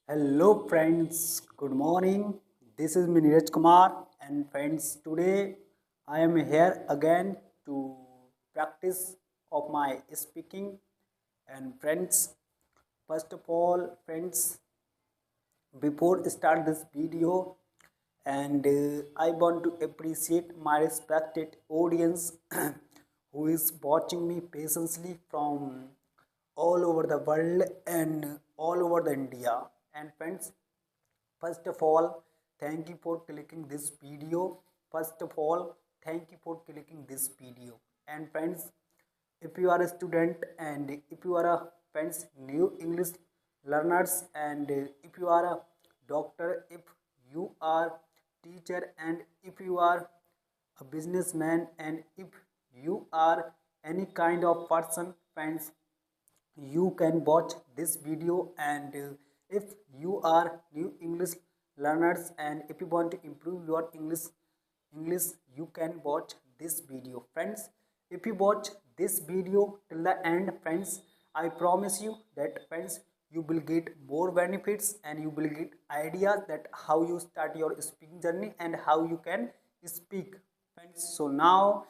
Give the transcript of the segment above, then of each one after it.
Hello friends, good morning. This is me Neeraj Kumar and friends today I am here again to practice of my speaking and friends first of all friends before start this video and I want to appreciate my respected audience who is watching me patiently from all over the world and all over the India. And friends, first of all, thank you for clicking this video. First of all, thank you for clicking this video. And friends, if you are a student and if you are a friends new English learners and if you are a doctor, if you are teacher and if you are a businessman and if you are any kind of person friends, you can watch this video. And if you are new English learners and if you want to improve your English, you can watch this video friends. If you watch this video till the end friends, I promise you that friends, you will get more benefits and you will get ideas that how you start your speaking journey and how you can speak friends. So now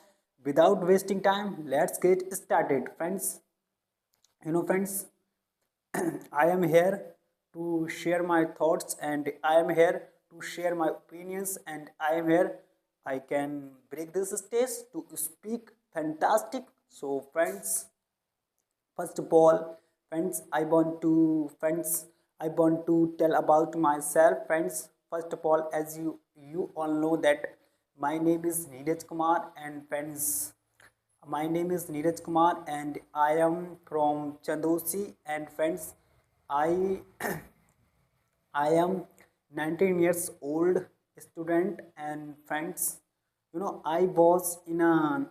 without wasting time, let's get started friends. Friends, I am here to share my thoughts and I am here to share my opinions and I am here, I can break this stage to speak fantastic. So friends, first of all friends, I want to tell about myself friends. First of all, as you all know that my name is Neeraj Kumar and friends, my name is Neeraj Kumar and I am from Chandosi. And friends, I I am 19 years old student. And friends, I was in a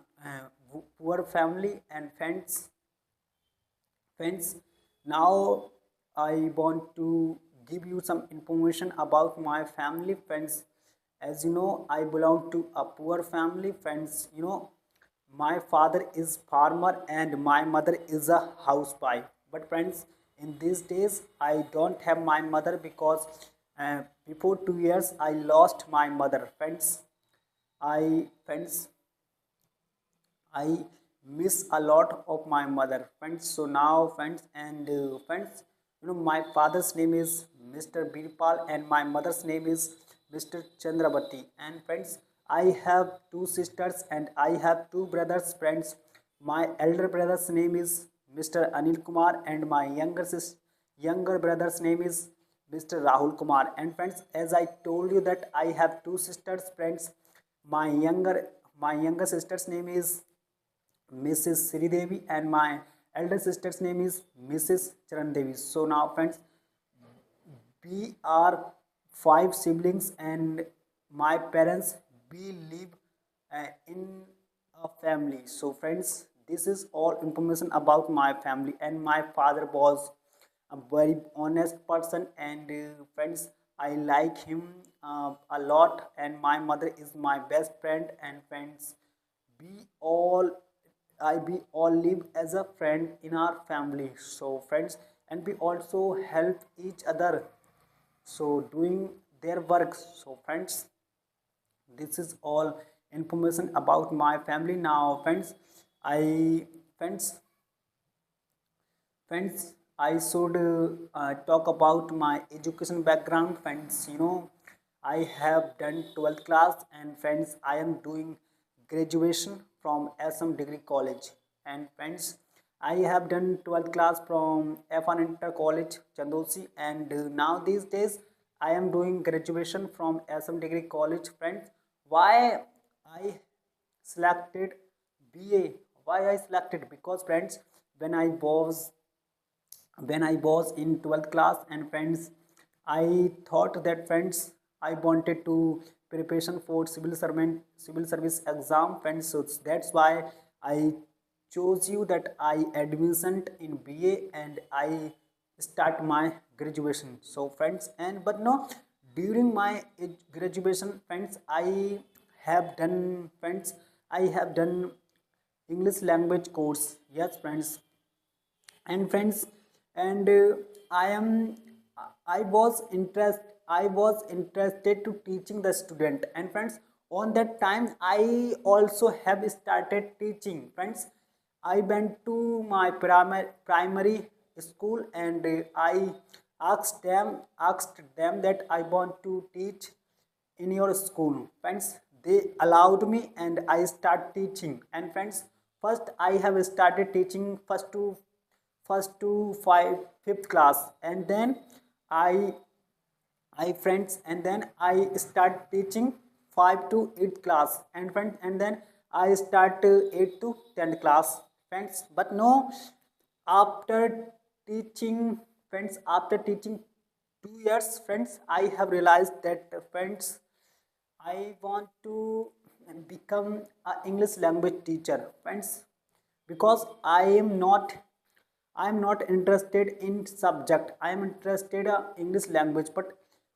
poor family. And friends, now I want to give you some information about my family friends. As you know, I belong to a poor family friends. My father is farmer and my mother is a housewife. But friends, in these days I don't have my mother because before 2 years I lost my mother friends. I I miss a lot of my mother friends. So now friends, and friends, my father's name is Mr. Birpal and my mother's name is Mr. Chandravati. And friends, I have two sisters and I have two brothers friends. My elder brother's name is Mr. Anil Kumar and my younger brother's name is Mr. Rahul Kumar. And friends, as I told you that I have two sisters friends, my younger sister's name is Mrs. Sri Devi and my elder sister's name is Mrs. Charan Devi. So now friends, we are five siblings and my parents, we live in a family. So friends, this is all information about my family. And my father was a very honest person. And friends, I like him a lot. And my mother is my best friend. And friends, we all we all live as a friend in our family. So friends, and we also help each other so doing their work. So friends, this is all information about my family. Now friends, I friends friends I should talk about my education background friends. I have done 12th class. And friends, I am doing graduation from SM Degree College. And friends, I have done 12th class from F1 Inter College Chandosi. And now these days I am doing graduation from SM Degree College friends. Why I selected BA? Why I selected? Because friends, when I was when I was in 12th class. And friends, I thought that friends, I wanted to preparation for civil service exam friends. So that's why I chose you that I admission in BA and I start my graduation. So friends, and but no, during my graduation friends, I have done English language course. Yes friends. And friends, and I am I was interested to teaching the student, and friends, on that time I also have started teaching. Friends, I went to my primary school, and I asked them that I want to teach in your school. Friends, they allowed me, and I start teaching. And friends, first I have started teaching first to fifth class, and then I friends, and then I start teaching 5 to 8 class, and friends, and then I start 8 to 10 class, friends. But no, after teaching, friends, after teaching 2 years, friends, I have realized that, friends, I want to become a English language teacher, friends, because I am not interested in subject. I am interested in English language. But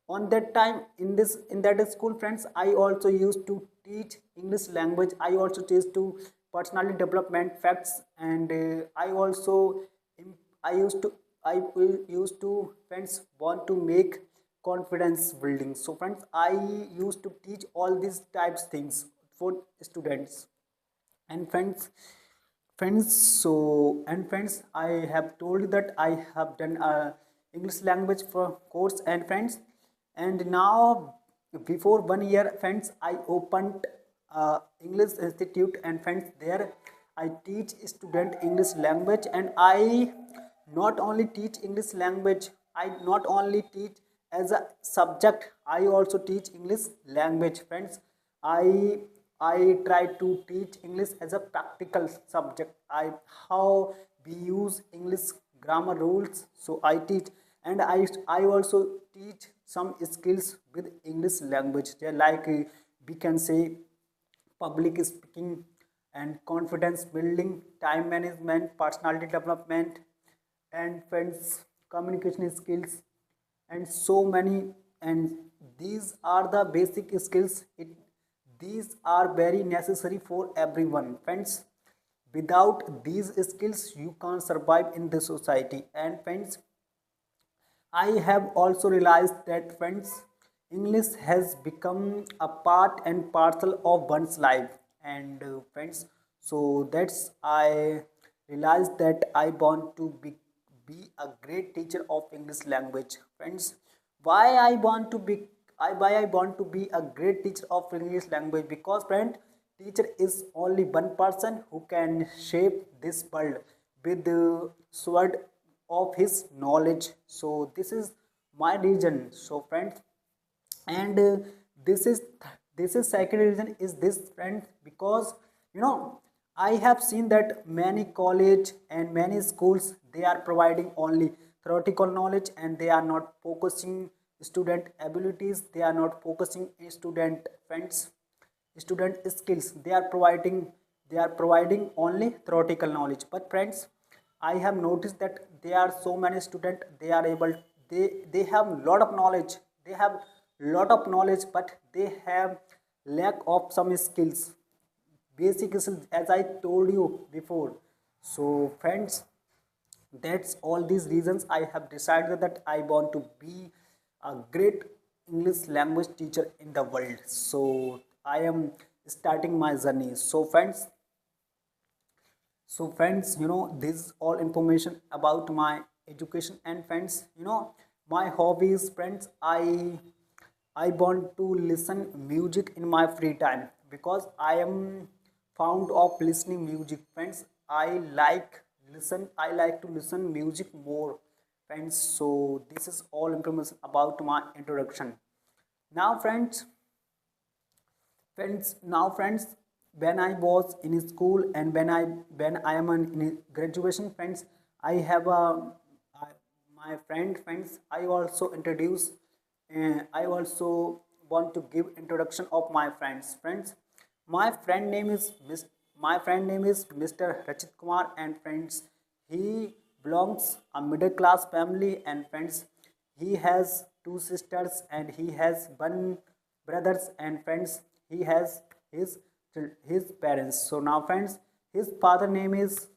on that time, in that school, friends, I also used to teach English language. I also teach to personality development facts, and I used to friends, want to make confidence building. So friends, I used to teach all these types things for students. And friends, I have told you that I have done a English language for course. And friends, and now before 1 year, friends, I opened English institute, and friends, there I teach student English language. And I not only teach English language, I not only teach as a subject, I also teach English language. Friends, i I try to teach English as a practical subject. How we use English grammar rules, so I teach. And I also teach some skills with English language. They like, we can say, public speaking and confidence building, time management, personality development, and friends, communication skills, and so many. And these are the basic skills. These are very necessary for everyone, friends. Without these skills, you can't survive in the society. And friends, I have also realized that, friends, English has become a part and parcel of one's life. And friends, so that's I realized that I want to be a great teacher of English language. Friends, why I want to be why I want to be a great teacher of English language? Because, friend, teacher is only one person who can shape this world with the sword of his knowledge. So this is my reason. So friends, and this is this is second reason is this, friends, because I have seen that many college and many schools, they are providing only theoretical knowledge, and they are not focusing student abilities. They are not focusing student, friends, student skills. They are providing only theoretical knowledge. But friends, I have noticed that there are so many students, they have lot of knowledge. They have lot of knowledge, but they have lack of some skills, basic skills, as I told you before. So friends, that's all these reasons I have decided that I want to be a great English language teacher in the world. So I am starting my journey. So friends, this is all information about my education. And friends, my hobbies, friends, I want to listen music in my free time, because I am fond of listening music. Friends, I like to listen music more, friends. So this is all information about my introduction. Now friends, friends, when I was in school, and when I am in graduation, friends, I have my friends, I also introduce, I also want to give introduction of my friends. My friend name is Mr. Rachit Kumar. And friends, he belongs a middle class family. And friends, he has two sisters, and he has one brothers. And friends, he has his parents. So now friends, his father name is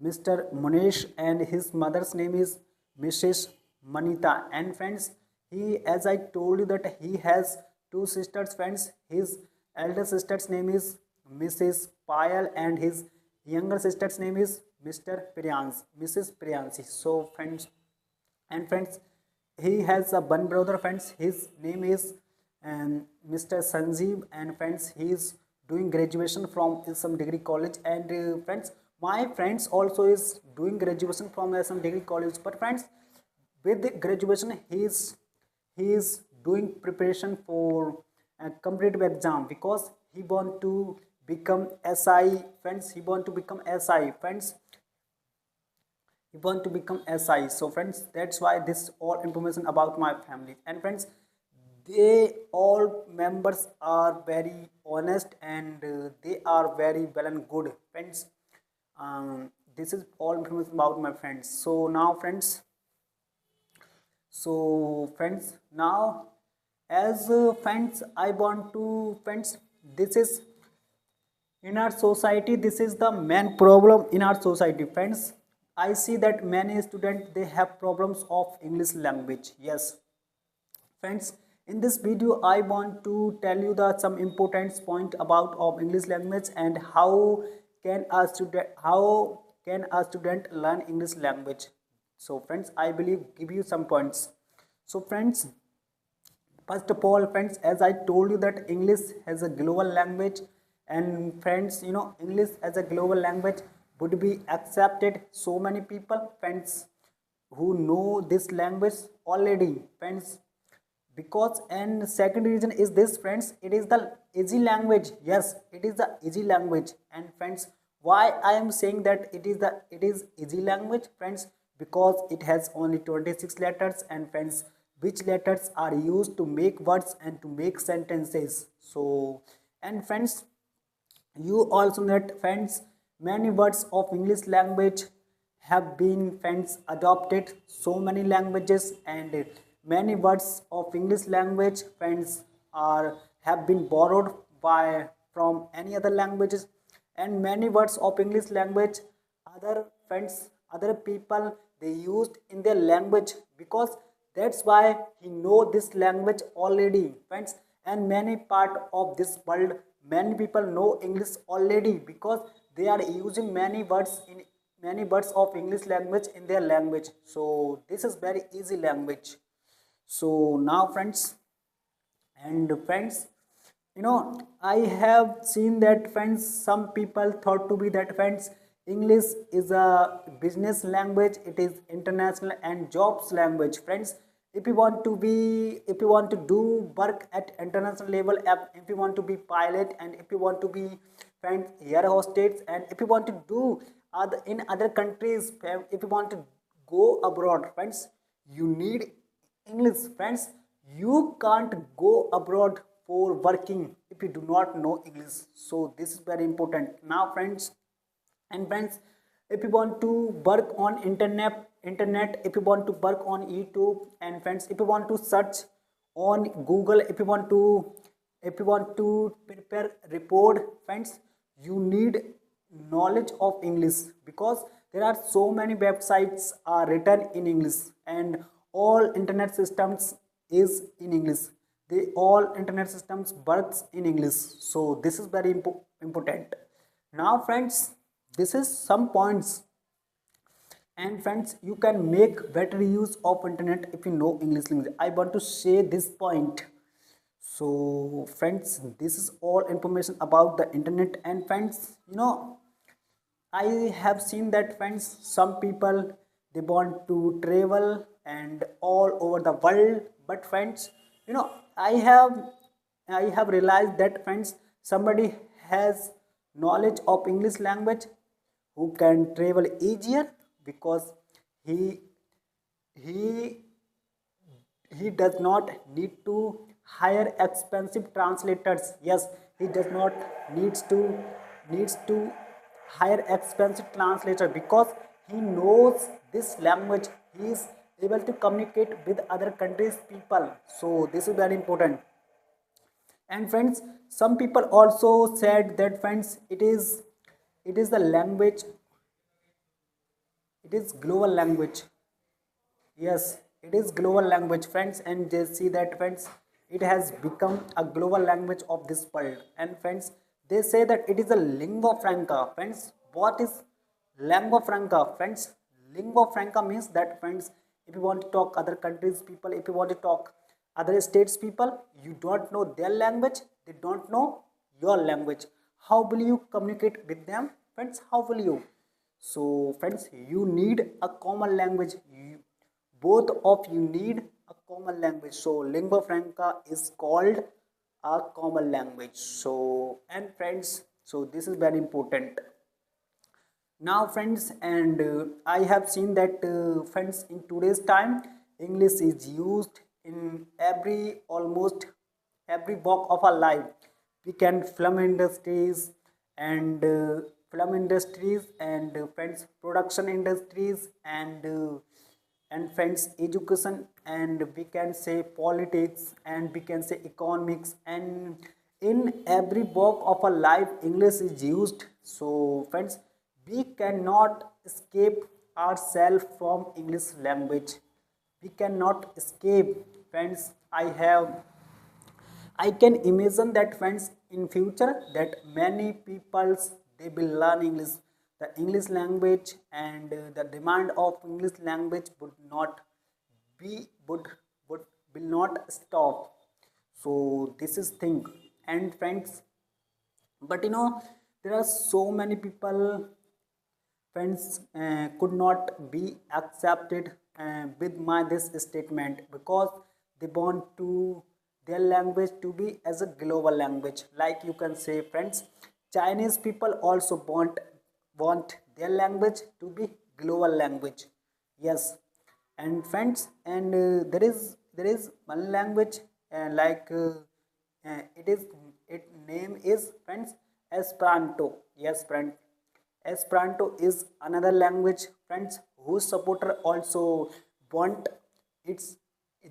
Mr. Munesh, and his mother's name is Mrs. Manita. And friends, he, as I told you, that he has two sisters. Friends, his elder sister's name is Mrs. Payal, and his younger sister's name is Mrs. Priyansi. So friends, and friends, he has a one brother. Friends, his name is Mr. Sanjeev, and friends, he is doing graduation from some degree college. And friends, my friends also is doing graduation from some degree college. But friends, with the graduation, he is doing preparation for a competitive exam, because he want to become SI. Friends, he want to become SI. Friends, you want to become SI. So friends, that's why this all information about my family. And friends, they all members are very honest, and they are very well and good. Friends, this is all information about my friends. So friends, now, as friends, I want to, friends, this is in our society, this is the main problem in our society. Friends, I see that many students, they have problems of English language. Yes friends, in this video I want to tell you the some important point about of English language, and how can a student learn English language. So friends, I believe give you some points. So friends, first of all, friends, as I told you that English has a global language, and friends, English as a global language would be accepted so many people, friends, who know this language already, friends. Because, and second reason is this, friends, it is the easy language. Yes, it is the easy language. And friends, why I am saying that it is easy language, friends? Because it has only 26 letters, and friends, which letters are used to make words and to make sentences. So, and friends, you also know that, friends, many words of English language have been, friends, adopted so many languages, and many words of English language, friends, are have been borrowed by from any other languages. And many words of English language, other friends, other people, they used in their language, because that's why he know this language already, friends. And many part of this world, many people know English already, because they are using many words of English language in their language. So this is very easy language. So now, friends, and friends, I have seen that, friends, some people thought to be that, friends, English is a business language, it is international and jobs language. Friends, if you want to do work at international level, if you want to be pilot, and if you want to be, friends, air hostess, and if you want to do in other countries, if you want to go abroad, friends, you need English, friends. You can't go abroad for working if you do not know English. So this is very important. Now, friends, and friends, if you want to work on internet, if you want to work on YouTube, and friends, if you want to search on Google, if you want to prepare report, friends, you need knowledge of English, because there are so many websites are written in English, and all internet systems is in English. They all internet systems works in English. So this is very important. Now, friends, this is some points, and friends, you can make better use of internet if you know English language. I want to say this point. So friends, this is all information about the internet. And friends, I have seen that, friends, some people, they want to travel and all over the world. But friends, you know i have I have realized that, friends, somebody has knowledge of English language who can travel easier, because he he he does not need to hire expensive translators. Yes, he does not needs to hire expensive translator, because he knows this language. He is able to communicate with other countries people. So this is very important. And friends, some people also said that, friends, it is the language, it is global language. Yes, it is global language, friends. And they see that, friends, it has become a global language of this world. And friends, they say that it is a lingua franca. Friends, what is lingua franca? Friends, lingua franca means that, friends, if you want to talk other countries people, if you want to talk other states people, you don't know their language, they don't know your language, how will you communicate with them, friends? How will you? So friends, you need a common language. Both of you need a common language. So lingua franca is called a common language. So, and friends, so this is very important. Now friends, and I have seen that, friends, in today's time English is used in every, almost every walk of our life. We can film industries and friends, production industries and friends, education, and we can say politics, and we can say economics, and in every walk of our life English is used. So friends, we cannot escape ourselves from English language. We cannot escape, friends. I can imagine that, friends, in future that many peoples they will learn English, the English language, and the demand of English language would not be would will not stop. So this is thing, and friends, but there are so many people, friends, could not be accepted with my this statement, because they want to their language to be as a global language. Like you can say, friends, Chinese people also want their language to be global language. Yes. And friends, and there is one language, it is it name is, friends, Esperanto. Yes, friend, Esperanto is another language, friends, whose supporter also want its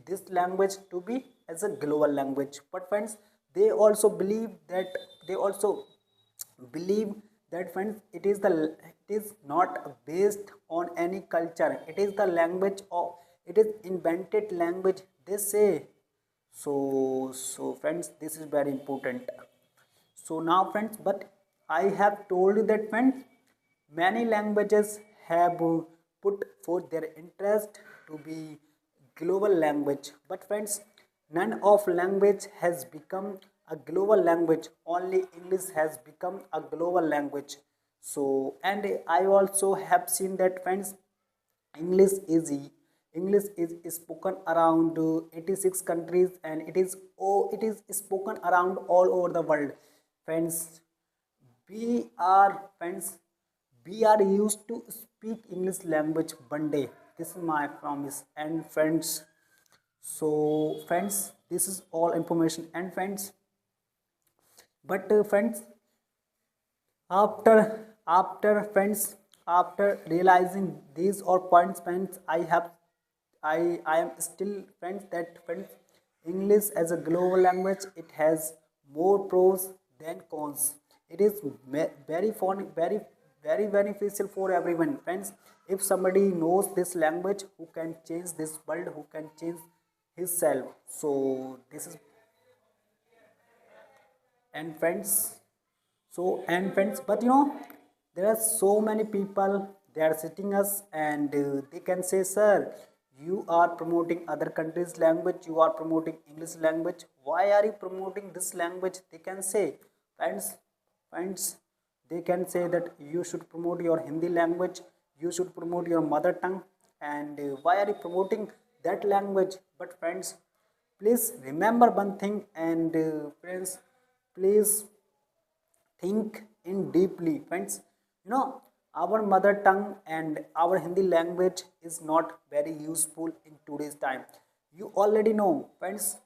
this language to be as a global language. But friends, they also believe that they also believe that, friends, it is not based on any culture. It is the language of, it is invented language, they say. So friends, this is very important. So now, friends, but I have told you that, friends, many languages have put forth their interest to be global language. But friends, none of language has become a global language. Only English has become a global language. So, and I also have seen that, friends, English is English is spoken around 86 countries, and it is spoken around all over the world. Friends, we are used to speak English language one day. This is my promise. And friends, so friends, this is all information. And friends, but friends, after friends, after realizing these all points, friends, I am still, friends, that, friends, English as a global language, it has more pros than cons. It is very fun, very beneficial for everyone, friends. If somebody knows this language, who can change this world, who can change himself. So this is, and friends, so, and friends, but there are so many people, they are sitting us, and they can say, sir, you are promoting other countries language, you are promoting English language, why are you promoting this language? They can say, friends, they can say that you should promote your Hindi language, you should promote your mother tongue, and why are you promoting that language? But friends, please remember one thing, and friends, please think in deeply, friends. Our mother tongue and our Hindi language is not very useful in today's time. You already know, friends,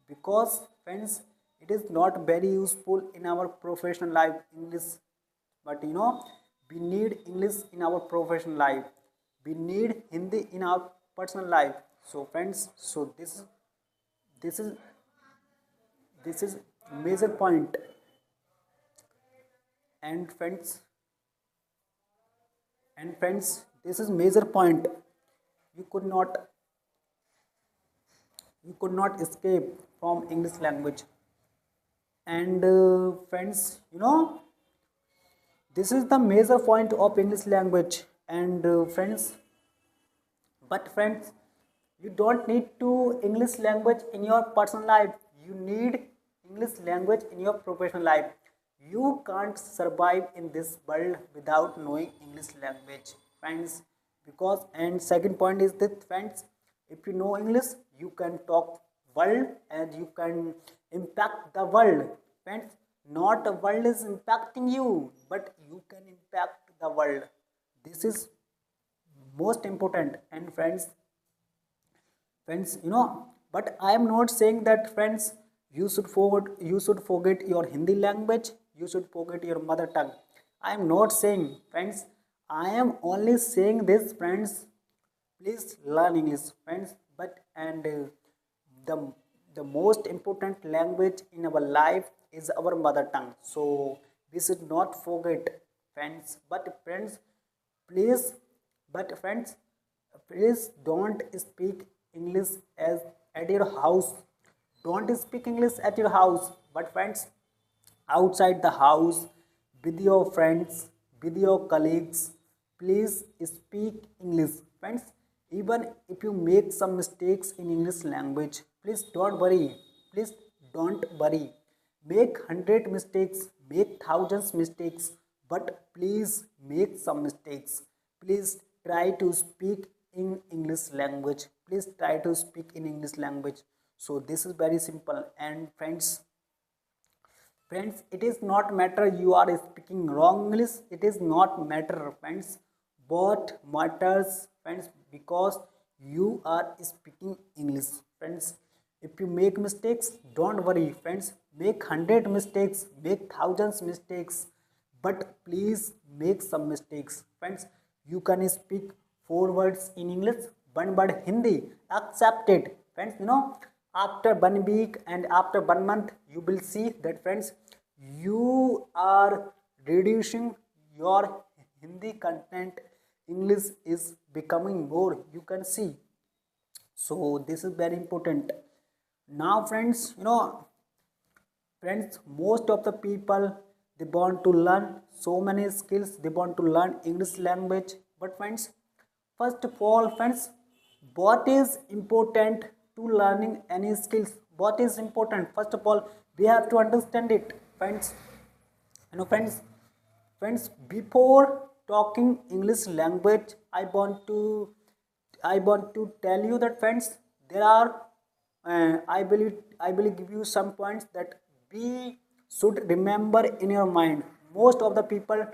because, friends, it is not very useful in our professional life, English. But we need English in our professional life, we need Hindi in our personal life. So friends, so this is this is major point. And friends, this is major point. You could not You could not escape from English language. And friends, this is the major point of English language. And friends, you don't need to English language in your personal life. You need English language in your professional life. You can't survive in this world without knowing English language, friends. Because, and second point is that, friends, if you know English, you can talk world and you can impact the world, friends. Not the world is impacting you, but you can impact the world. This is most important. And friends, but I am not saying that, friends, you should forget your Hindi language, you should forget your mother tongue. I am not saying, friends. I am only saying this, friends. Please learn English, friends. But and the the most important language in our life is our mother tongue, so we should not forget, friends. But friends, please, but friends, please don't speak English as at your house. Don't speak English at your house. But friends, outside the house, with your friends, with your colleagues, please speak English, friends. Even if you make some mistakes in English language, please don't worry. Please don't worry. Make 100 mistakes, make thousands mistakes, but please make some mistakes. Please try to speak in English language. Please try to speak in English language. So this is very simple. And friends, it is not matter you are speaking wrong English. It is not matter, friends. What matters, friends, because you are speaking English, friends. If you make mistakes, don't worry, friends. Make 100 mistakes, make thousands mistakes, but please make some mistakes, friends. You can speak 4 words in English, 1 word Hindi, accept it, friends. After 1 week and after 1 month, you will see that, friends, you are reducing your Hindi content. English is becoming more, you can see. So this is very important. Now, friends, most of the people, they want to learn so many skills, they want to learn English language. But friends, first of all, friends, what is important to learning any skills? What is important? First of all, we have to understand it, friends. Friends, before talking English language, I want to tell you that, friends, there are I will give you some points that we should remember in your mind. Most of the people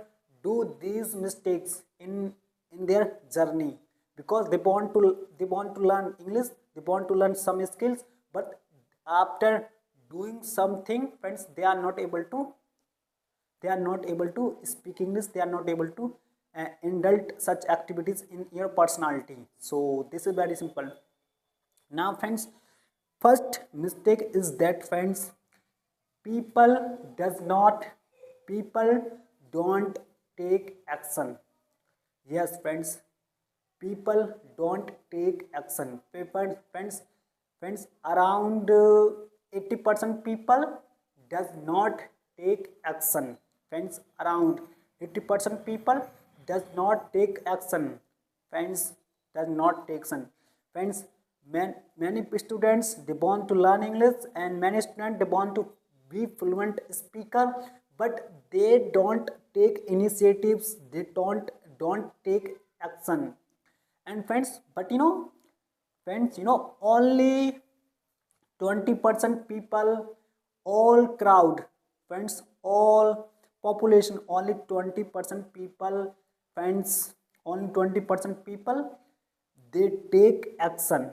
do these mistakes in their journey, because they want to learn English, they want to learn some skills, but after doing something, friends, they are not able to speak English. They are not able to indulge such activities in your personality. So this is very simple. Now, friends, first mistake is that, friends, people does not people don't take action. Yes, friends, people don't take action. People, friends, around 80% people does not take action. Friends, around 80% people does not take action. Friends, does not take action. Friends, many students, they want to learn English, and many students, they want to be fluent speaker, but they don't take initiatives. They don't take action. And friends, but friends, only 20% people, all crowd, friends, all population, only 20% people, friends, only 20% people, they take action.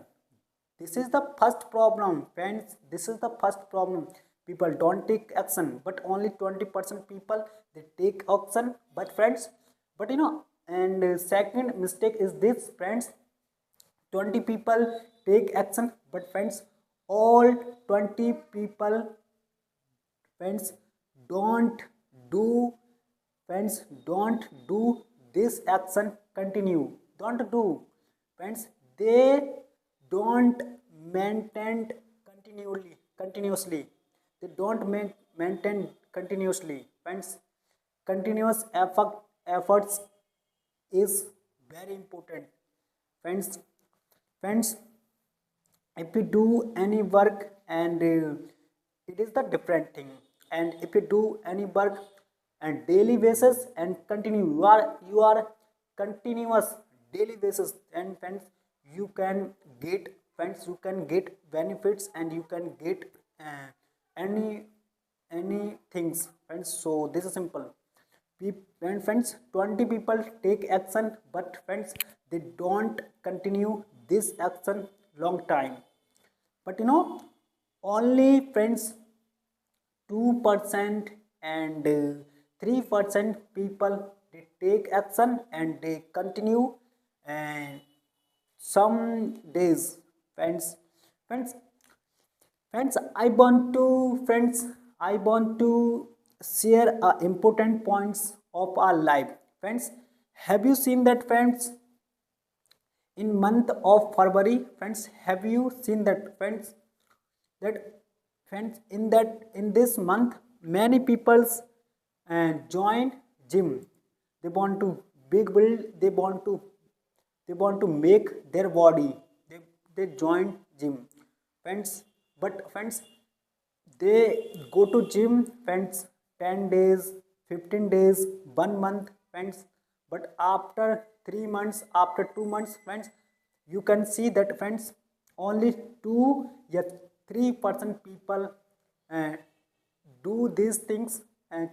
This is the first problem, friends. This is the first problem. People don't take action, but only 20% people, they take action. But friends, but and second mistake is this, friends. 20 people take action, but friends, all 20 people, friends, don't do friends, don't do this action continue. Don't do, friends. They don't maintained continuously. They don't maintain continuously. Friends, continuous efforts is very important. Friends friends if you do any work and it is the different thing, and if you do any work and daily basis and continue, you are continuous daily basis, and friends you can get, friends you can get benefits, and you can get uh, any any things, friends. So this is simple. When friends 20 people take action, but friends they don't continue this action long time. But only friends 2% and 3% people they take action and they continue, and some days, friends friends I want to share important points of our life. Friends, have you seen that, friends? In month of February, friends, have you seen that, friends? That, friends, in this month many people's join gym. They want to big build, they want to make their body. They join gym, friends. But friends, they go to gym, friends, 10 days, 15 days, 1 month, friends. But after 3 months, after 2 months, friends, you can see that, friends, only 2, yes, 3% people uh, do these things and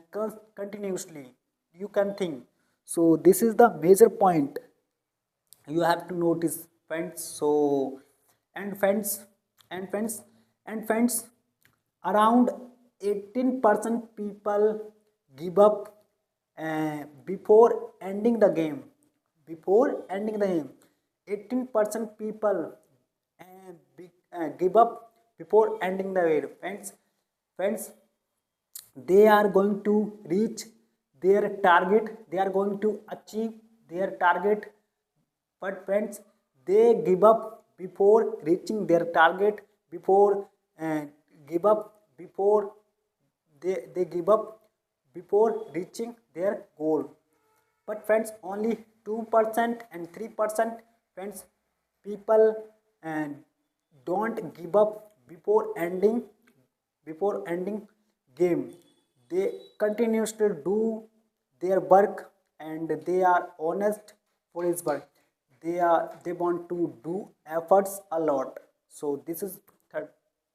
continuously. You can think. So this is the major point you have to notice, friends. So, and friends and friends and friends, around 18% people give up before ending the game. Before ending the game, 18% people give up before ending the game. Friends, they are going to reach their target, they are going to achieve their target. But friends, they give up before reaching their target, before give up before they give up before reaching their goal. But friends, only 2% and 3%, friends, people and don't give up before ending game. They continuously do their work, and they are honest for his work. They want to do efforts a lot. So this is third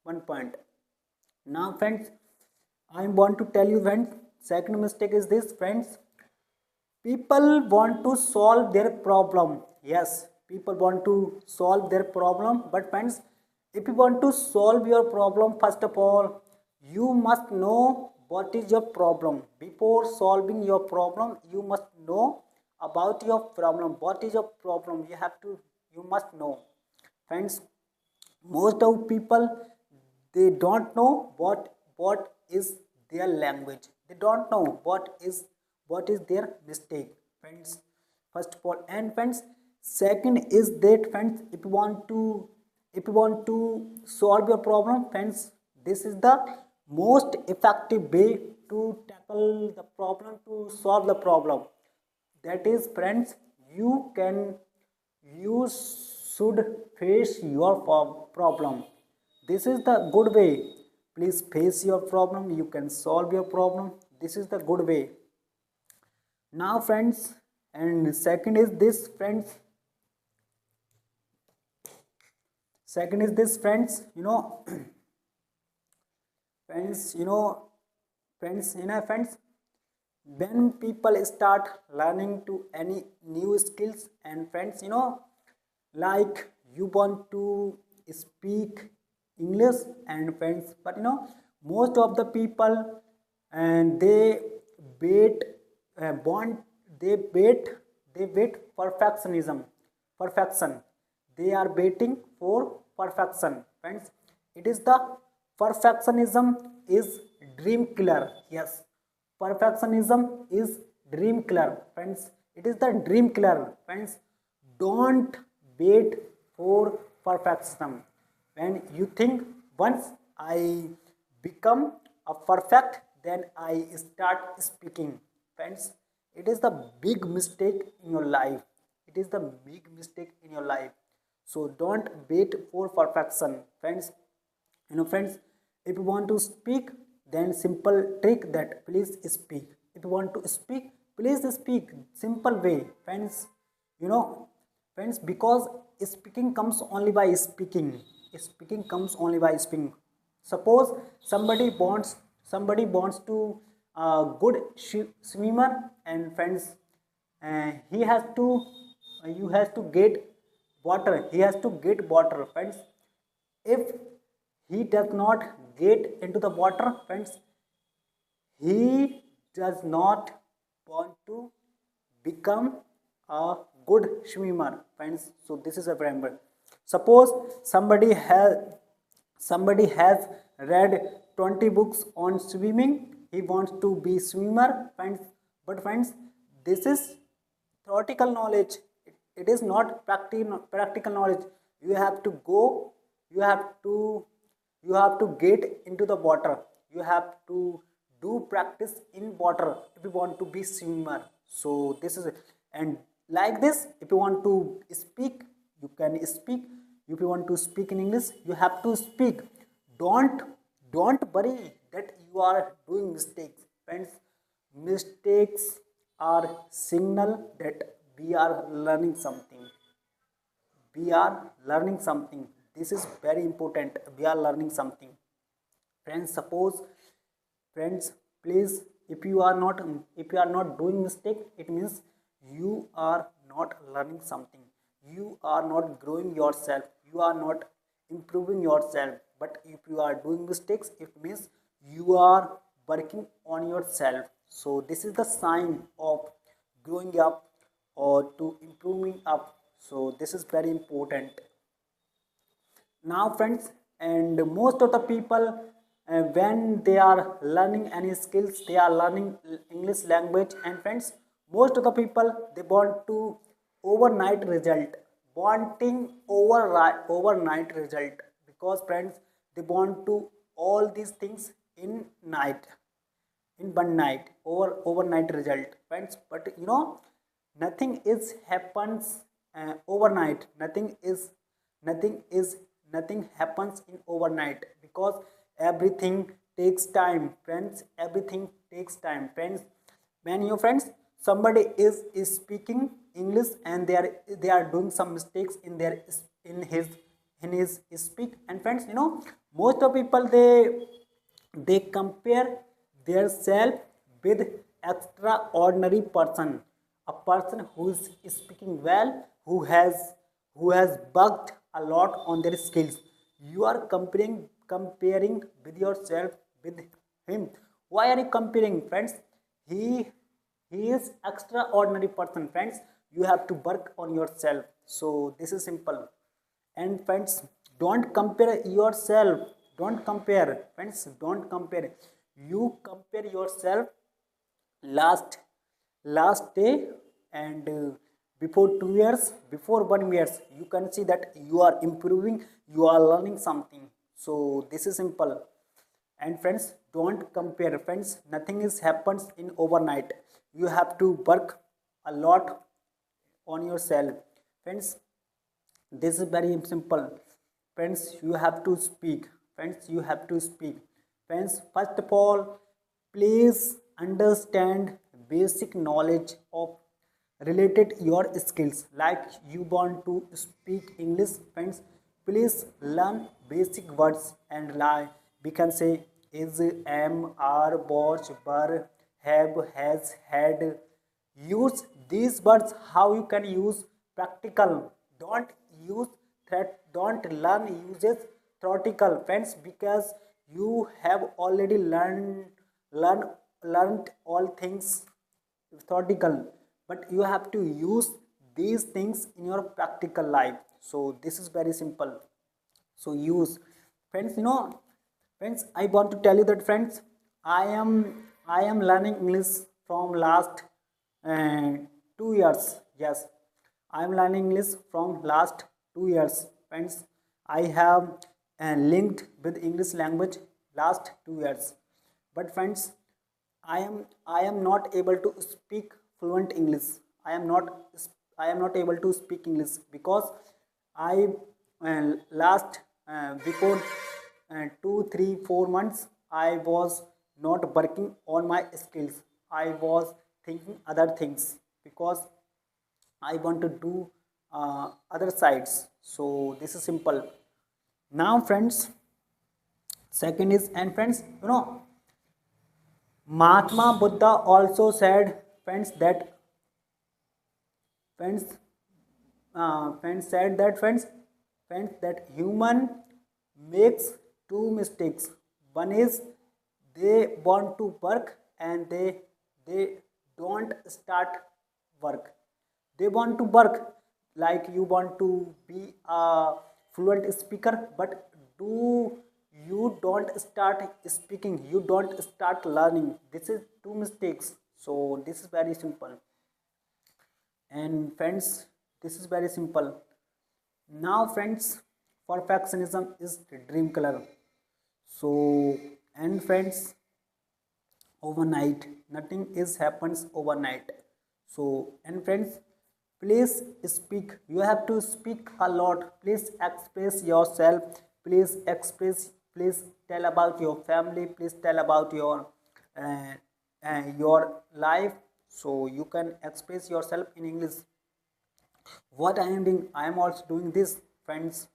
one point. Now, friends, I want to tell you, friends, second mistake is this, friends. People want to solve their problem. Yes, people want to solve their problem. But friends, if you want to solve your problem, first of all you must know what is your problem. Before solving your problem, you must know about your problem. What is your problem? You must know, friends. Most of people, they don't know what is their language. They don't know what is their mistake, friends. First of all, and friends, second is that, friends, if you want to solve your problem, friends, this is the most effective way to tackle the problem, to solve the problem. That is, friends, you can you should face your problem. This is the good way. Please face your problem, you can solve your problem. This is the good way. Now, friends, and second is this, friends. Second is this, friends. Friends, friends, when people start learning to any new skills, and friends, like you want to speak English, and friends, but most of the people, and they wait bond they wait perfection. They are waiting for perfection, friends. It is the perfectionism is dream killer. Yes, perfectionism is dream killer, friends. It is the dream killer, friends. Don't wait for perfection. and you think once I become a perfect, then I start speaking. Friends, it is the big mistake in your life. It is the big mistake in your life. So don't wait for perfection, friends. Friends, if you want to speak, then simple trick that please speak. If you want to speak, please speak simple way, friends. you know Friends, because speaking comes only by speaking. Speaking comes only by speaking. Suppose somebody wants to good swimmer, and friends, he has to you has to get water. He has to get water, friends. If he does not get into the water, friends, he does not want to become a good swimmer, friends. So this is a remember. Suppose somebody has read 20 books on swimming. He wants to be swimmer, friends. But friends, this is theoretical knowledge. It is not practical knowledge. You have to go. You have to you have to get into the water. You have to do practice in water if you want to be swimmer. So this is it. And like this, if you want to speak, you can speak. If you want to speak in English, you have to speak. Don't don't worry that you are doing mistakes, friends. Mistakes are signal that we are learning something. We are learning something. This is very important. We are learning something, friends. Friends, please, if you are not doing mistake, it means you are not learning something. You are not growing yourself. You are not improving yourself. But if you are doing mistakes, it means you are working on yourself. So this is the sign of growing up or to improving up. So this is very important. Now, friends, and most of the people, when they are learning any skills, they are learning English language. And friends, most of the people, they want to overnight result, wanting overnight result. Because friends, they want to all these things in night, in one night, overnight result, friends. But nothing is happens overnight. Nothing is nothing is nothing happens in overnight, because everything takes time, friends. Everything takes time, friends. When your friends, somebody is speaking English, and they are doing some mistakes in their in his speak. And friends, most of people, they compare their self with extraordinary person, a person who is speaking well, who has worked a lot on their skills. You are comparing with yourself with him. Why are you comparing, friends? He he is extraordinary person, friends. You have to work on yourself. So this is simple. And friends, don't compare yourself. Don't compare, friends. Don't compare. You compare yourself last last day, and before 2 years, before 1 years, you can see that you are improving. You are learning something. So this is simple. And friends, don't compare, friends. Nothing is happens in overnight. You have to work a lot on yourself, friends. This is very simple, friends. You have to speak, friends. You have to speak, friends. First of all, please understand basic knowledge of related your skills. Like, you want to speak English, friends, please learn basic words. And like, we can say is, am, are, watch, were, have, has, had. Use these words. How you can use practical. Don't use threat. Don't learn uses theoretical, friends, because you have already learn learned all things theoretical. But you have to use these things in your practical life. So this is very simple. So use, friends. Friends, I want to tell you that, friends, I am learning English from last uh, 2 years. Yes, I am learning English from last 2 years, friends. I have linked with English language last 2 years. But friends, I am not able to speak fluent English. I am not I am not able to speak English because I last before 2 3 4 months I was not working on my skills. I was thinking other things because I want to do other sides. So this is simple. Now, friends, second is, and friends, Mahatma Buddha also said, friends, that friends, friends said that friends that human makes two mistakes. One is they want to work and they don't start work. They want to work, like you want to be a fluent speaker, but do you don't start speaking, you don't start learning. This is two mistakes. So this is very simple. And friends, this is very simple. Now friends, perfectionism is the dream color. So, and friends, overnight nothing is happens overnight. So, and friends, please speak. You have to speak a lot. Please express yourself. Please express. Please tell about your family. Please tell about uh, your life. So you can express yourself in English. What I am doing, I am also doing this, friends.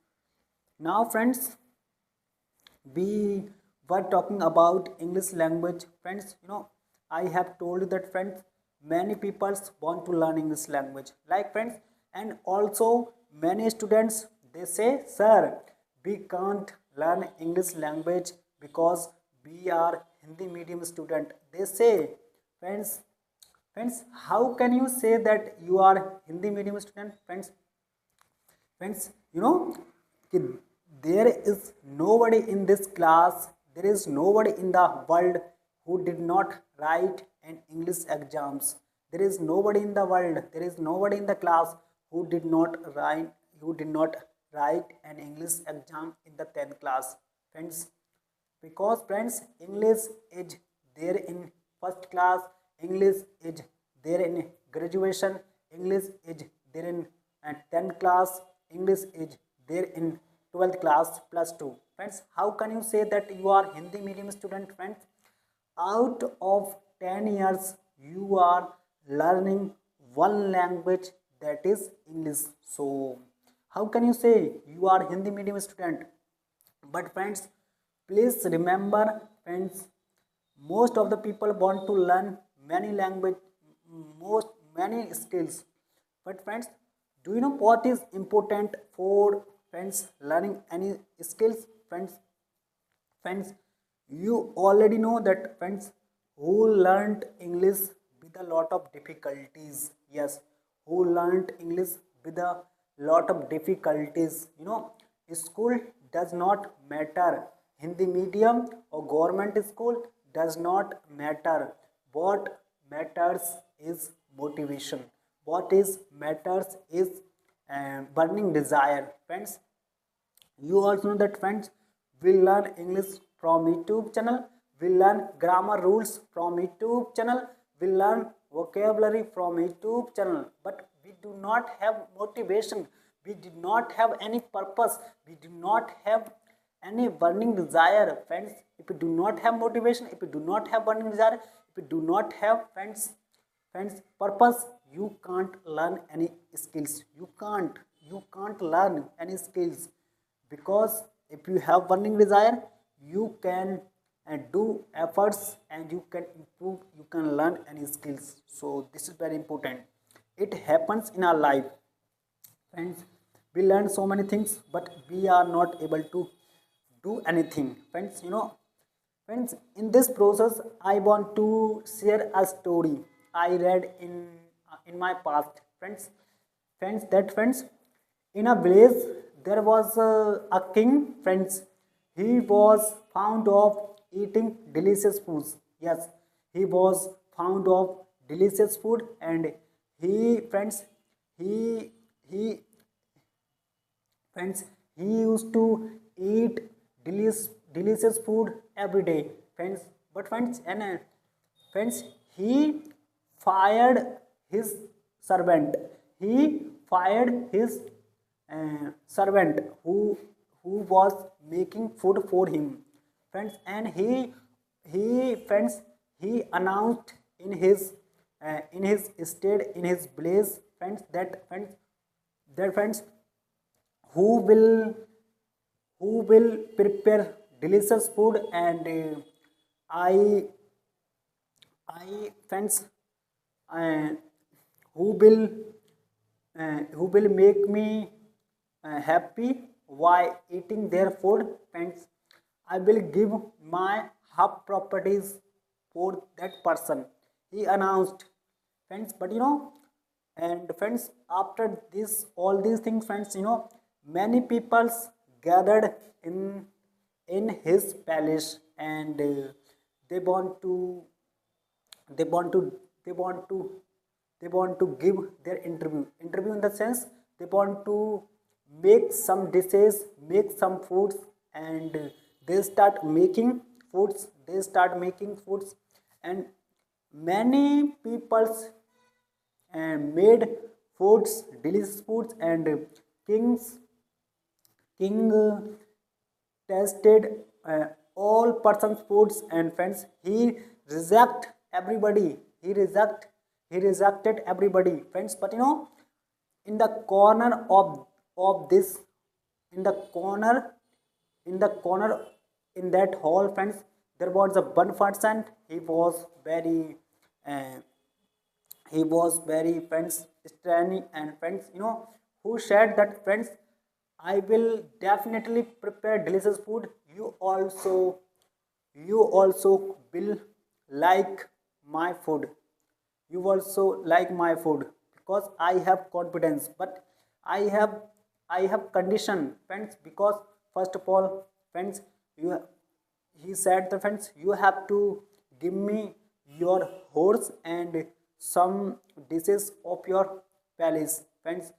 Now friends, we were talking about English language. Friends, I have told you that, friends, many people want to learn English language, like, friends, and also many students, they say, sir, we can't learn English language because we are Hindi medium student. They say, friends, how can you say that you are Hindi medium student? Friends, कि there is nobody in this class, there is nobody in the world who did not write an English exams. There is nobody in the world, there is nobody in the class who did not write an English exam in the 10th class. Friends, because, friends, English is there in first class, English is there in graduation, English is there in 10th class, English is there in 12th class plus 2. Friends, how can you say that you are Hindi medium student? Friends, out of 10 years you are learning one language, that is English. So how can you say you are Hindi medium student? But friends, please remember, friends, most of the people want to learn many language, most many skills. But friends, do you know what is important for, friends, learning any skills? Friends, you already know that, friends, who learned English with a lot of difficulties. Yes, who learned English with a lot of difficulties. School does not matter. Hindi medium or government school does not matter. What matters is motivation. What is matters is burning desire. Friends, you also know that, friends, we learn English from YouTube channel, we learn grammar rules from YouTube channel, we learn vocabulary from YouTube channel, but we do not have motivation, we did not have any purpose, we do not have any burning desire. Friends, if you do not have motivation, if you do not have burning desire, if you do not have, friends, purpose, you can't learn any skills. You can't learn any skills, because if you have burning desire, you can do efforts and you can improve, you can learn any skills. So this is very important. It happens in our life. Friends, we learn so many things, but we are not able to do anything. Friends, in this process, I want to share a story I read in my past. Friends, in a village there was a king. Friends, he was fond of eating delicious foods. Yes, he was fond of delicious food, and he friends he he friends, he used to eat delicious food every day, friends. But friends, friends, he fired his servant. He fired his servant who was making food for him, friends. And he friends, he announced in his state, in his place, friends, that friends, who will who will prepare delicious food. And I I friends, uh, who will make me happy while eating their food, friends. I will give my half properties for that person, he announced, friends. But and friends, after this all these things, friends, many peoples gathered in his palace. And they want to they want to they want to they want to give their interview in the sense, they want to make some dishes, make some foods. And they start making foods. And many peoples made foods, delicious foods. And king tested all persons foods. And friends, reject everybody he rejected everybody, friends. But in the corner of this in the corner in the corner in that hall, friends, there was a one person. Uh, he was very, friends, straining. And friends, who said that, friends, I will definitely prepare delicious food. You also will like my food. You also like my food, because I have confidence. But i have I have condition, friends. Because first of all, friends, you he said the, friends, you have to give me your horse and some dishes of your palace, friends.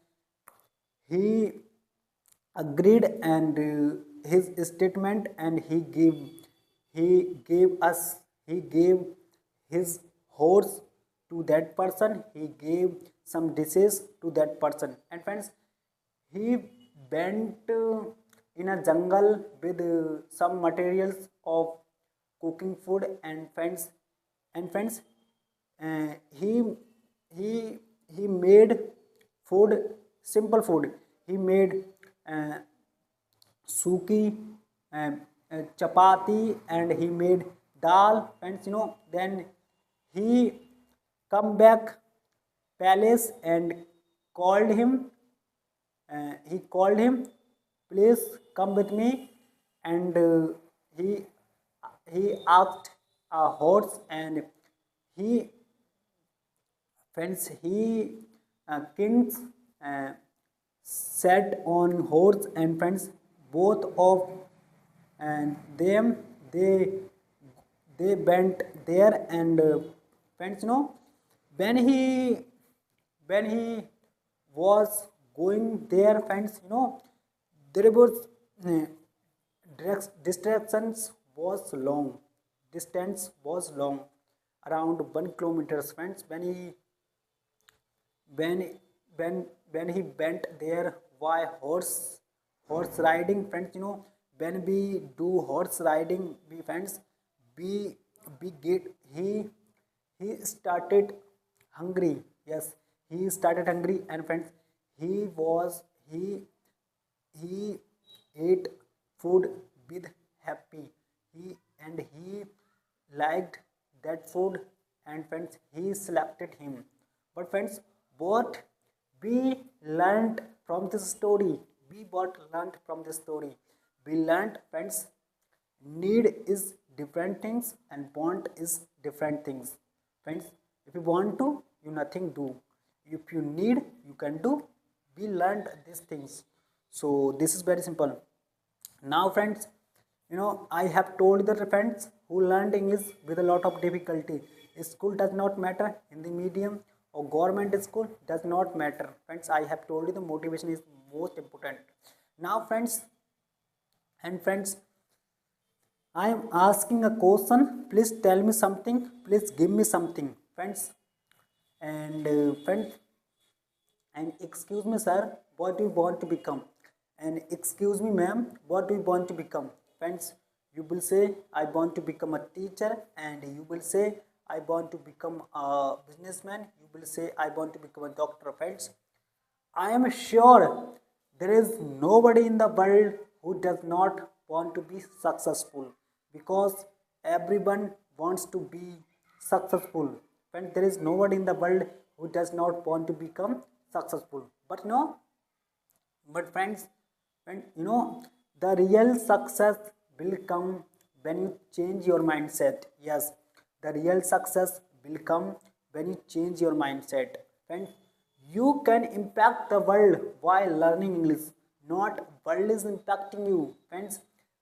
He agreed. And his statement. And he gave us he gave his horse to that person. He gave some dishes to that person. And friends, he went in a jungle with some materials of cooking food. And friends, he he he made food, simple food. He made uh, suki, chapati, and he made dal, friends. Then he come back palace and called him. Please come with me. And he he asked a horse. And he friends, he kings uh, sat on horse. And friends, both of and them, they went there. And friends, when he when he was going there, friends, there was uh, distractions was long distance was long, around 1 kilometers, friends. When when when he went there, why horse riding, friends. When we do horse riding, we, friends, we we get he started hungry. Yes, he started hungry. And friends, he was he ate food with happy. He liked that food. And friends, he selected him. But friends, what we learned from this story, we learned, friends, need is different things and want is different things, friends. If you want to, you nothing do. If you need, you can do. We learned these things. So this is very simple. Now, friends, I have told the friends who learned English with a lot of difficulty. School does not matter, in the medium or government school does not matter, friends. I have told you the motivation is most important. Now, friends, I am asking a question, please tell me something, please give me something, friends. And friends, and excuse me sir, what do you want to become? And excuse me ma'am, what do you want to become? Friends, you will say I want to become a teacher, and you will say I want to become a businessman, you will say I want to become a doctor. Friends, I am sure there is nobody in the world who does not want to be successful, because everyone wants to be successful. And there is nobody in the world who does not want to become successful. But no, but friends, when the real success will come when you change your mindset. Yes, the real success will come when you change your mindset. Friends, you can impact the world while learning English. Not world is impacting you. Friends,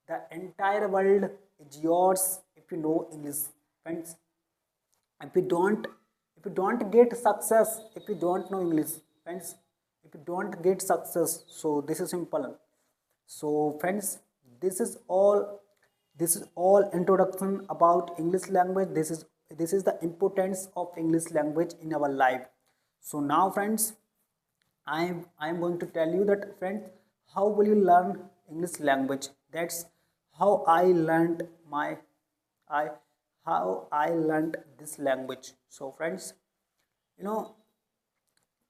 the entire world is yours if you know English. Friends, if you don't get success, if you don't know English, friends, if you don't get success, so this is simple. So friends, this is all, this is all introduction about English language. This is the importance of English language in our life. So now friends, I am going to tell you that friends, how will you learn English language? That's how I learned my I how I learned this language. So friends, you know,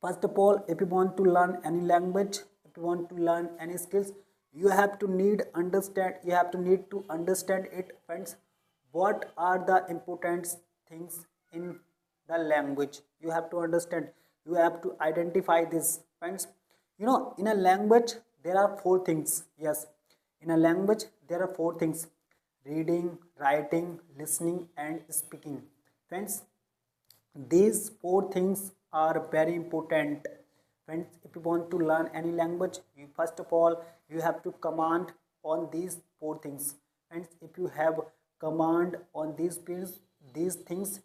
first of all, if you want to learn any language, if you want to learn any skills, you have to need to understand it, friends. What are the important things in the language? You have to understand. You have to identify this, friends. In a language there are four things. Yes, in a language there are four things: reading, writing, listening, and speaking. Friends, these four things are very important. Friends, if you want to learn any language, you first of all you have to command on these four things. And if you have command on these things,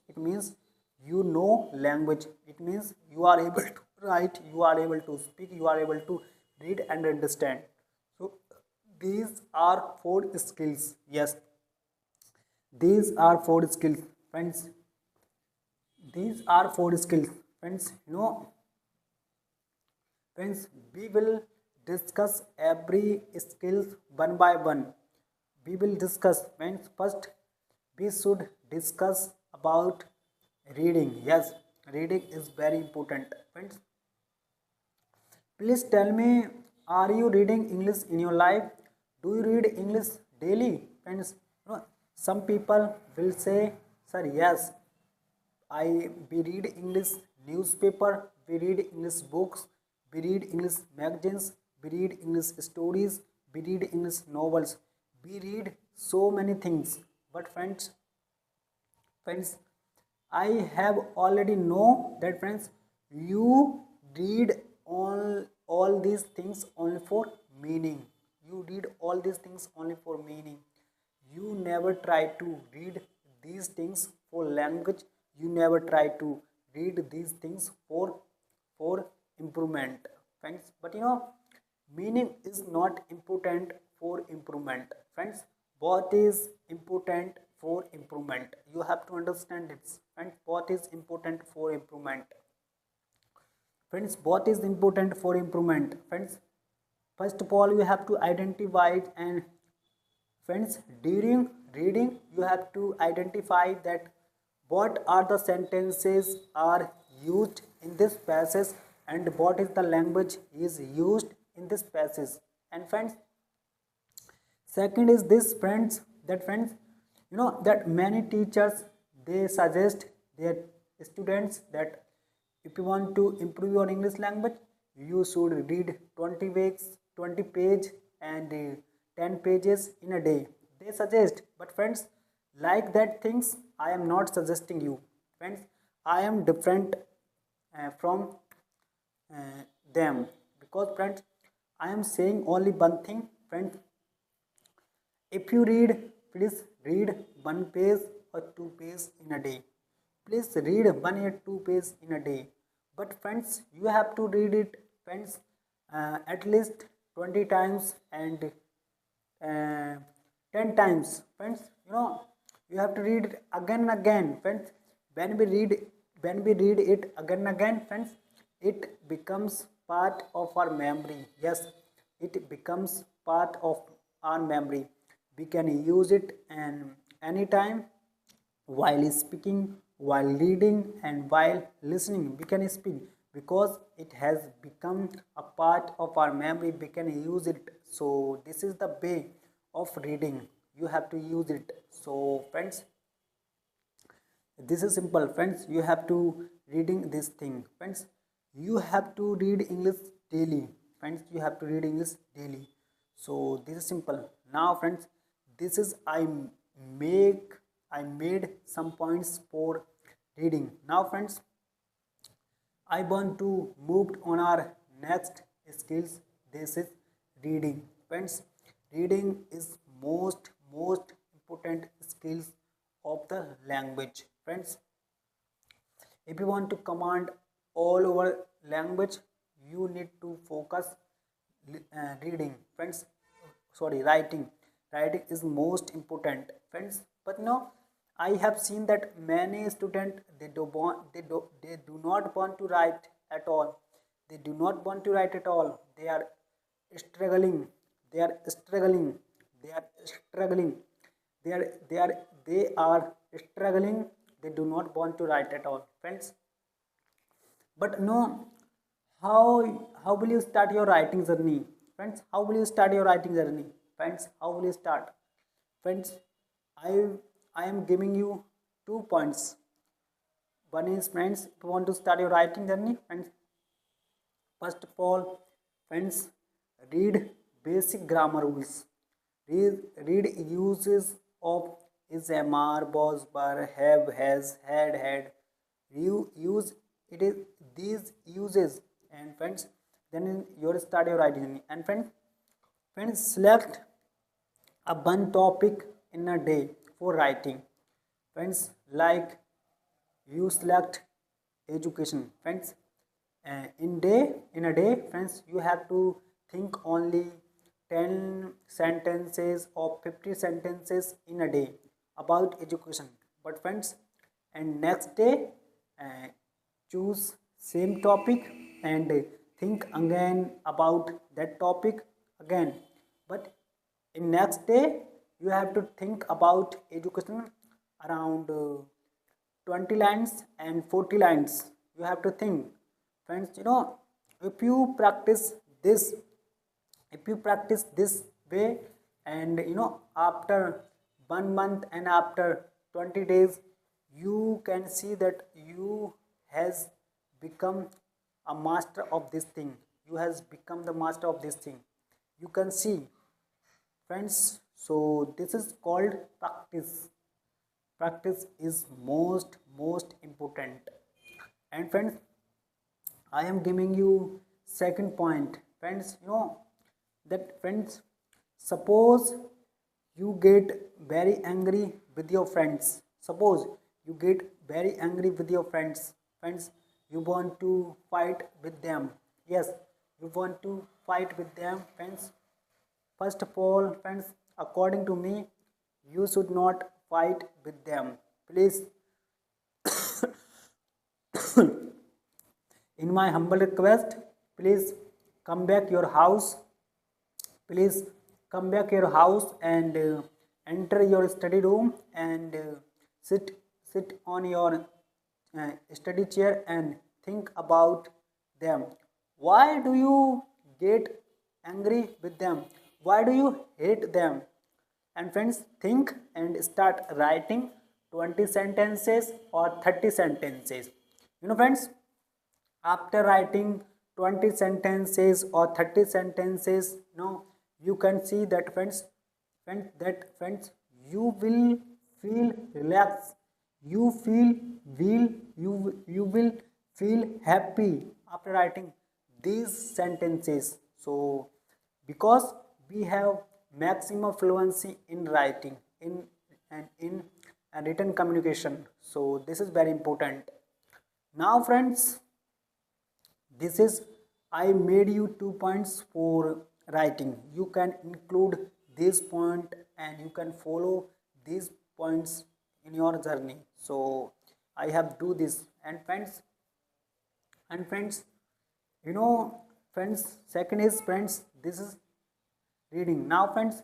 it means you know language. It means you are able to write, you are able to speak, you are able to read and understand. So these are four skills. Yes, these are four skills, friends. These are four skills, friends. Friends, we will discuss every skills one by one. We will discuss. Friends, first we should discuss about reading. Yes, reading is very important. Friends, please tell me, are you reading English in your life? Do you read English daily? Friends, some people will say, sir, yes, we read English newspaper, we read English books, we read English magazines, we read English stories, we read English novels, we read so many things. But friends, I have already know that, friends, you read all these things only for meaning. You read all these things only for meaning. You never try to read these things for language. You never try to read these things for improvement, friends. But meaning is not important for improvement, friends. What is important for improvement? You have to understand it. And what is important for improvement? Friends, what is important for improvement? Friends, first of all, you have to identify it. And friends, during reading, you have to identify that what are the sentences are used in this passage, and what is the language is used in this passage. And friends, second is this, friends, that friends, that many teachers, they suggest their students that if you want to improve your English language, you should read 20 weeks, 20 page and 10 pages in a day. They suggest, but friends, like that things, I am not suggesting you. Friends, I am different from them, because friends, I am saying only one thing, friends. If you read, please read one page or two pages in a day. Please read one or two pages in a day. But friends, you have to read it, friends, at least 20 times, and uh, 10 times, friends. You have to read it again and again, friends. When we read it again and again, friends, it becomes part of our memory. Yes, it becomes part of our memory. We can use it and anytime, while speaking, while reading, and while listening. We can speak because it has become a part of our memory. We can use it. So this is the way of reading. You have to use it. So friends, this is simple, friends. You have to reading this thing, friends. You have to read English daily, friends. You have to read English daily. So this is simple. Now friends, this is make I made some points for reading. Now friends, I want to move on our next skills. This is reading, friends. Reading is most important skills of the language, friends. If you want to command all over language, you need to focus reading, friends. Sorry, writing is most important, friends. But no, I have seen that many students, they do not want to write at all. They do not want to write at all. They are struggling. They are struggling. They are struggling. They do not want to write at all, friends. But no, how will you start your writing journey, friends? How will you start your writing journey, friends? How will you start, friends? I i am giving you 2 points. One is, friends, if you want to start your writing journey, friends, first of all, friends, read basic grammar rules. Read uses of is, am, are, was, were, have, has, had. You use it is these uses, and friends, then you start your writing journey. And friends, select a one topic in a day for writing, friends. Like, you select education, friends. In a day, friends, you have to think only 10 sentences or 50 sentences in a day about education. But friends, and next day, uh, choose same topic and think again about that topic again. But in next day, you have to think about education around 20 lines and 40 lines. You have to think, friends. If you practice this, way, and after 1 month and after 20 days, you can see that you has become a master of this thing. You has become the master of this thing. You can see, friends. So this is called practice. Practice is most important. And friends, I am giving you second point, friends. That, friends, suppose you get very angry with your friends. Suppose you get very angry with your friends. You want to fight with them. Yes, you want to fight with them, friends. First of all, friends, according to me, you should not fight with them. Please, in my humble request, please come back your house. Please come back your house and enter your study room and sit on your study chair and think about them. Why do you get angry with them? Why do you hate them? And friends, think and start writing 20 sentences or 30 sentences. Friends, after writing 20 sentences or 30 sentences, you can see that, friends, you will feel relaxed. You will feel happy after writing these sentences. So because we have maximum fluency in writing, in written communication. So this is very important. Now friends, this is, I made you 2 points for writing. You can include this point and you can follow these points in your journey. So I have do this. And friends, you know, friends, second is, friends, this is reading. Now friends,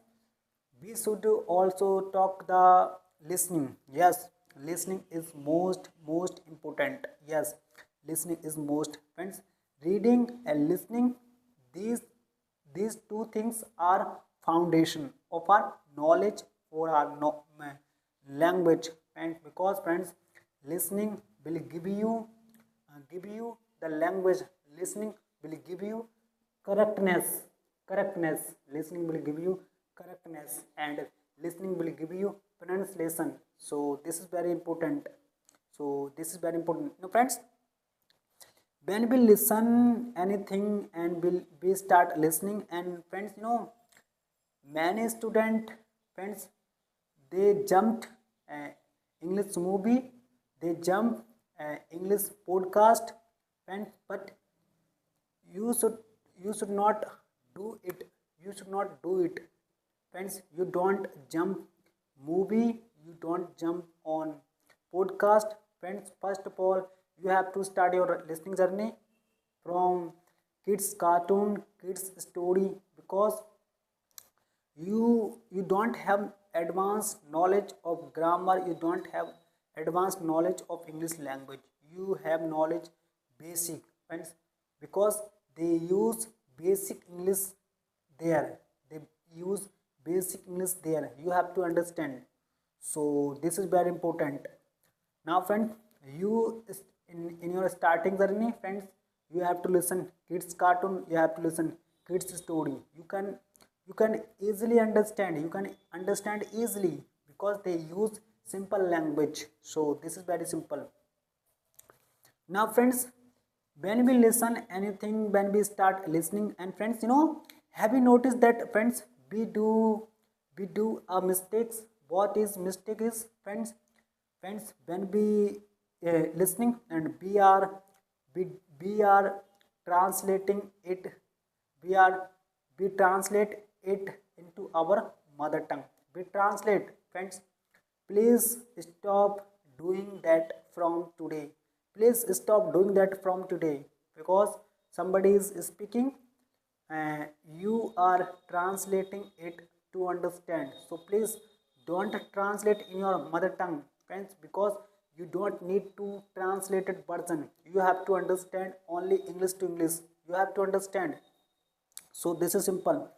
we should also talk the listening. Yes, listening is most important. Yes, listening is most, friends. Reading and listening, these these two things are foundation of our knowledge for our language. And because friends, listening will give you the language. Listening will give you correctness. Listening will give you correctness, and listening will give you pronunciation. So this is very important. Friends, when we listen anything and we start listening, and friends, many student, friends, they jumped uh, English movie, they jump English podcast, and but you should you should not do it. You should not do it, friends. You don't jump movie, you don't jump on podcast, friends. First of all, you have to start your listening journey from kids cartoon, kids story, because you don't have advanced knowledge of grammar, you don't have advanced knowledge of English language. You have knowledge basic, friends, because they use basic English there. They use basic English there, you have to understand. So this is very important. Now friends, in your starting journey, friends, you have to listen kids cartoon, you have to listen kids story. You can easily understand, you can understand easily, because they use simple language. So this is very simple. Now friends, when we listen anything, when we start listening, and friends, have you noticed that, friends, we do a mistakes. What is mistake is, friends, when we listening, and we are translating it, we are we translate it into our mother tongue. We translate, friends. Please stop doing that from today. Please stop doing that from today, because somebody is speaking, you are translating it to understand. So please don't translate in your mother tongue, friends, because you don't need to translated version. You have to understand only English to English. You have to understand. So this is simple.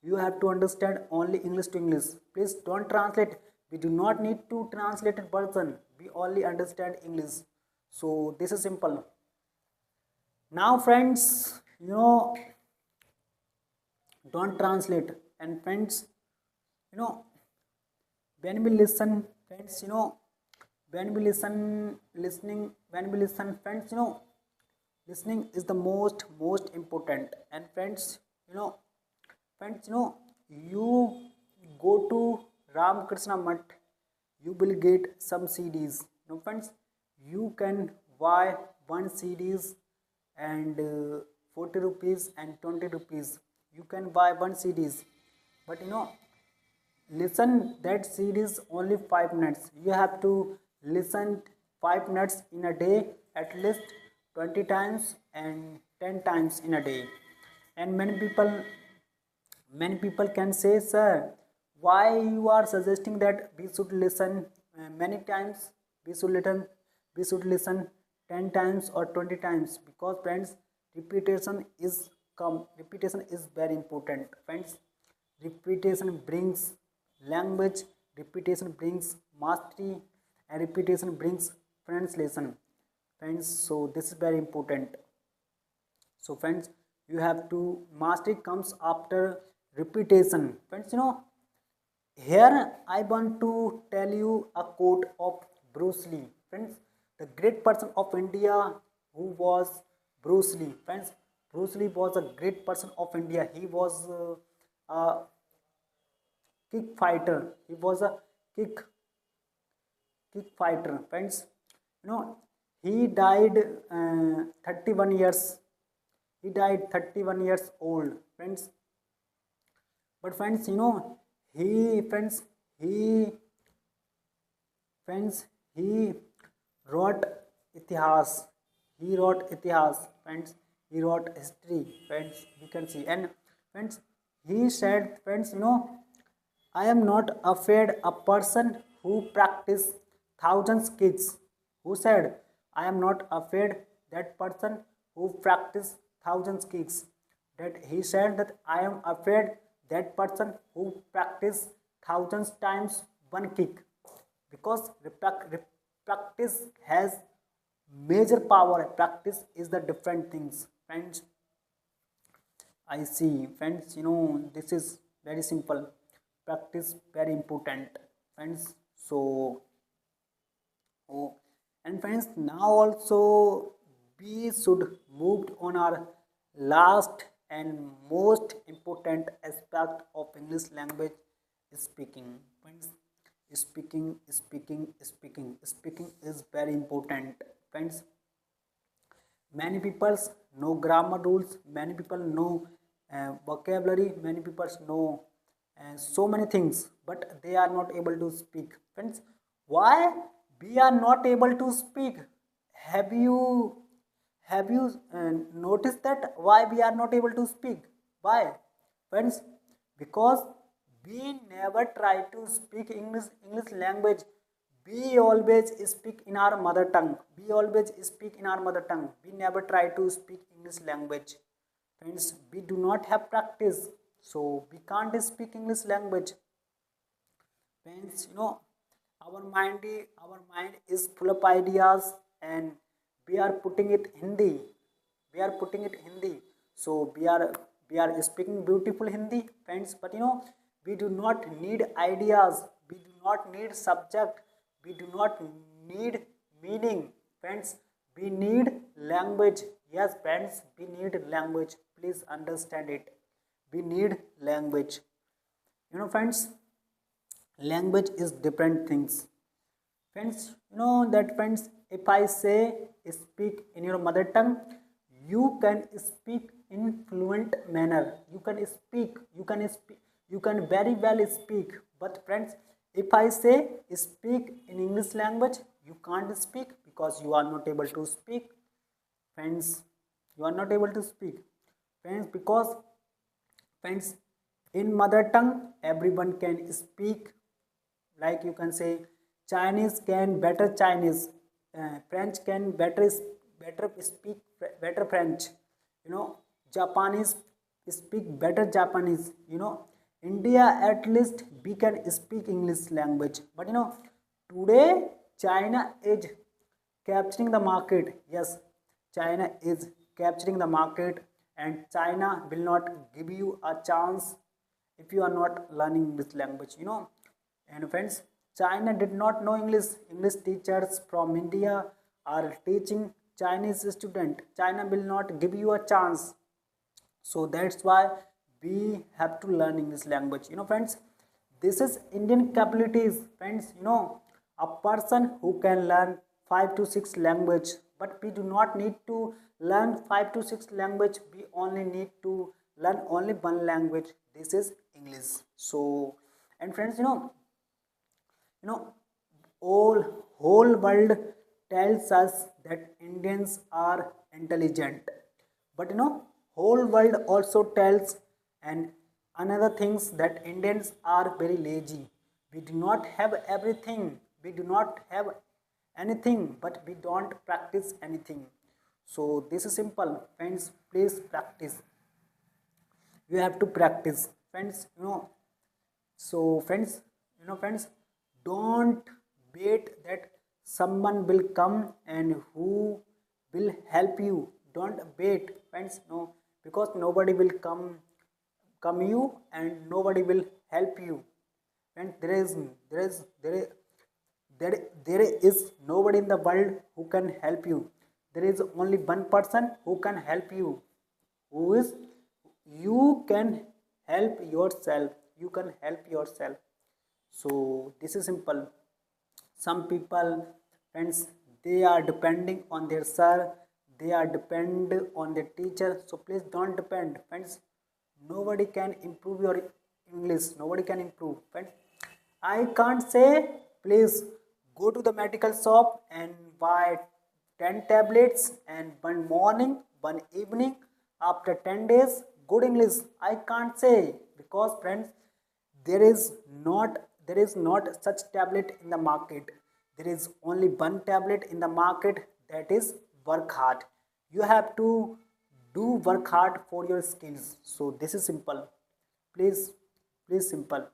You have to understand only English to English. Please don't translate. We do not need to translate it version. We only understand English. So this is simple. Now friends, don't translate. And friends, you know when we listen, friends, when we listen listening when we listen, friends, listening is the most important. And friends, you go to Ramakrishna Math, you will get some CDs. Friends, you can buy one CDs and 40 rupees and 20 rupees. You can buy one CDs, but listen that series only 5 minutes. You have to listen 5 minutes in a day, at least 20 times and 10 times in a day. And many people can say, sir, why you are suggesting that we should listen many times? We should listen 10 times or 20 times, because friends, repetition is very important, friends. Repetition brings language, repetition brings mastery, and repetition brings translation, friends. So this is very important. So friends, you have to, mastery comes after repetition, friends. Here I want to tell you a quote of Bruce Lee, friends, the great person of India. Who was Bruce Lee, friends? Bruce Lee was a great person of India. He was a kick fighter. He was a kick fighter, friends. you know he died 31 years. He died 31 years old, friends. But friends, he friends he friends he wrote itihas. He wrote itihas, friends. He wrote history, friends. We can see. And friends, he said, friends, I am not afraid a person who practice thousands kicks. Who said, I am not afraid that person who practice thousands kicks. That he said that I am afraid that person who practice thousands times one kick, because practice has major power. Practice is the different things, friends. I see, friends. This is very simple. Practice very important, friends. So, oh, and friends, now also we should move on our last and most important aspect of English language, speaking. Friends, speaking is very important, friends. Many people know grammar rules, many people know vocabulary, many people know so many things, but they are not able to speak, friends. Why we are not able to speak? Have you have you uh, noticed that why we are not able to speak? Why, friends? Because we never try to speak English language. We always speak in our mother tongue. We always speak in our mother tongue. We never try to speak English language. Friends, we do not have practice, so we can't speak English language. Friends, our mind is full of ideas, and we are putting it Hindi. We are putting it Hindi. So we are speaking beautiful Hindi, friends. But we do not need ideas. We do not need subject. We do not need meaning, friends. We need language. Yes, friends, we need language. Please understand it. We need language. Friends, language is different things, friends. That, friends, if I say speak in your mother tongue, you can speak in fluent manner. You can very well speak. But friends, if I say speak in English language, you can't speak, because you are not able to speak, friends. You are not able to speak, friends, because, friends, in mother tongue everyone can speak. Like, you can say Chinese can better Chinese, French can better speak better French, Japanese speak better Japanese, India at least we can speak English language. But today China is capturing the market. Yes, China is capturing the market, and China will not give you a chance if you are not learning this language. And friends, China did not know English. English teachers from India are teaching Chinese student. China will not give you a chance. So that's why we have to learn English language. Friends, this is Indian capabilities, friends. A person who can learn 5 to 6 language, but we do not need to learn 5 to 6 language. We only need to learn only one language. This is English. So, and friends, you know all whole world tells us that Indians are intelligent. But whole world also tells and another things, that Indians are very lazy. We do not have everything. We do not have anything, but we don't practice anything. So this is simple, friends. Please practice. You have to practice, friends. So, friends, friends, don't wait that someone will come and who will help you. Don't wait, friends. No, because nobody will come you, and nobody will help you. And there is nobody in the world who can help you. There is only one person who can help you, who is you can help yourself. You can help yourself. So this is simple. Some people, friends, they are depending on their sir. They are depend on their teacher. So please don't depend, friends. Nobody can improve your English. Nobody can improve. Friends, I can't say, please go to the medical shop and buy 10 tablets and one morning, one evening, after 10 days, good English. I can't say, because friends, there is not there is not such tablet in the market. There is only one tablet in the market, that is work hard. You have to do work hard for your skills. So this is simple. Please, please simple.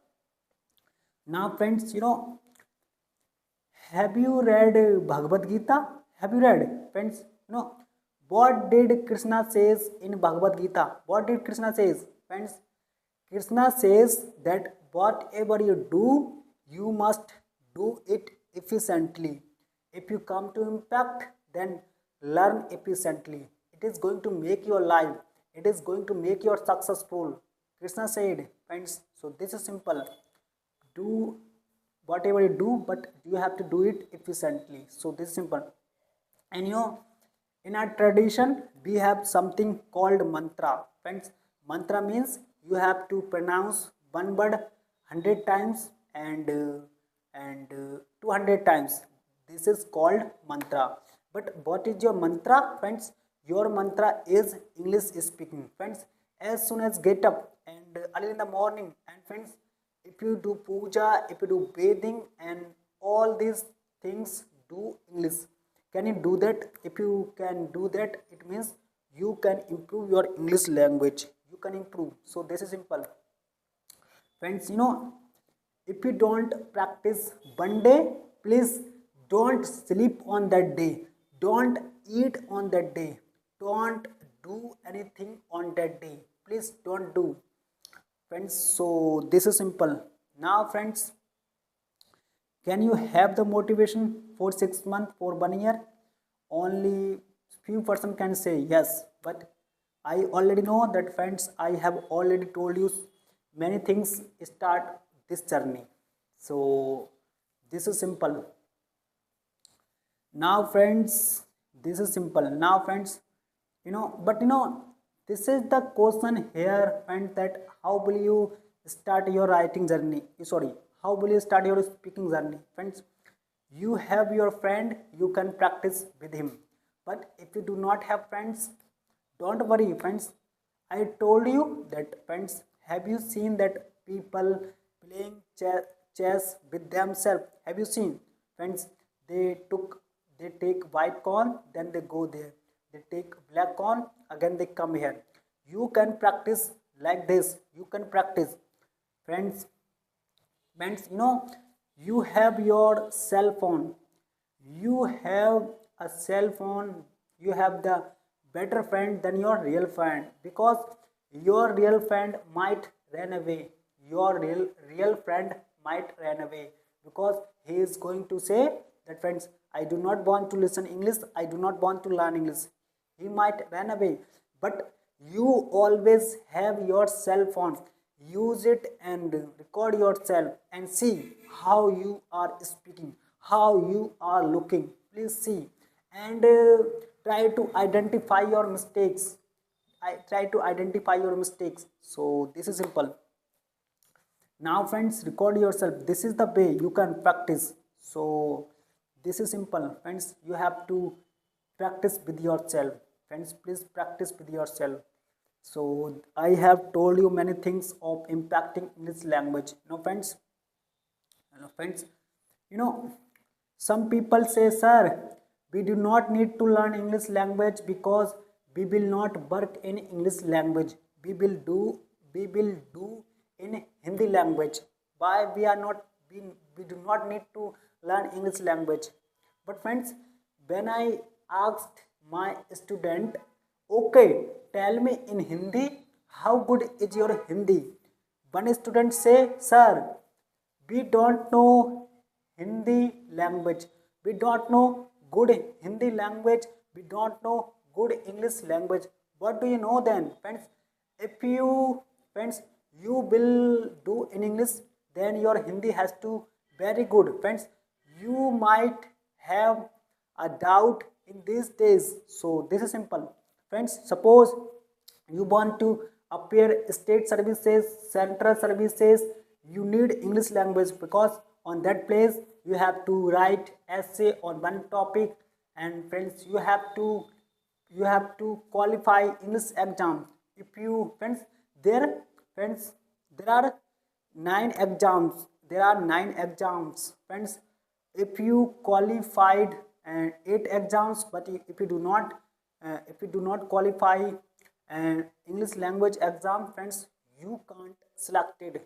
Now friends, have you read Bhagavad Gita? Have you read, friends? What did Krishna says in Bhagavad Gita? What did Krishna says, friends? Krishna says that whatever you do, you must do it efficiently. If you come to impact, then learn efficiently. It is going to make your life, it is going to make you successful. Krishna said, friends. So this is simple. Do whatever you do, but you have to do it efficiently. So this is simple. And in our tradition, we have something called mantra. Friends, mantra means you have to pronounce one word 100 times and 200 times. This is called mantra. But what is your mantra, friends? Your mantra is English speaking. Friends, as soon as get up and early in the morning, and friends, if you do puja, if you do bathing and all these things, do English. Can you do that? If you can do that, it means you can improve your English language. You can improve. So this is simple. Friends, if you don't practice one day, please don't sleep on that day. Don't eat on that day. Don't do anything on that day. Please don't do. Friends, so this is simple. Now friends, can you have the motivation for 6 months, for 1 year? Only few person can say yes, but I already know that, friends. I have already told you many things start this journey. So this is simple. Now friends, this is simple. Now friends, but this is the question here, friends, that how will you start your writing journey? Sorry, how will you start your speaking journey, friends? You have your friend, you can practice with him. But if you do not have friends, don't worry, friends. I told you that, friends. Have you seen that people playing chess with themselves? Have you seen, friends? They take white corn, then they go there. They take black corn, again they come here. You can practice like this. You can practice, friends. Friends, you have your cell phone. You have a cell phone. You have the better friend than your real friend, because your real friend might run away. Your real friend might run away, because he is going to say that, friends, I do not want to listen English. I do not want to learn English. He might run away. But you always have your cell phone. Use it and record yourself and see how you are speaking, how you are looking. Please see and try to identify your mistakes. I try to identify your mistakes. So this is simple. Now friends, record yourself. This is the way you can practice. So this is simple, friends. You have to practice with yourself. Friends, please practice with yourself. So I have told you many things of impacting English language. Friends, friends, you know some people say, sir, we do not need to learn English language because we will not work in English language. We will do in Hindi language. Why we do not need to learn English language? But friends, when I asked my student, okay, tell me in Hindi, how good is your Hindi? One student say, sir, we don't know Hindi language. We don't know good Hindi language. We don't know good English language. What do you know then, friends? If you, friends, you will do in English, then your Hindi has to very good, friends. You might have a doubt in these days. So this is simple, friends. Suppose you want to appear state services, central services, you need English language, because on that place you have to write essay on one topic. And friends, you have to qualify English exam. If you friends, there friends, there are 9 exams. There are 9 exams, friends. If you qualified 8 exams, but if you do not qualify English language exam, friends, you can't selected.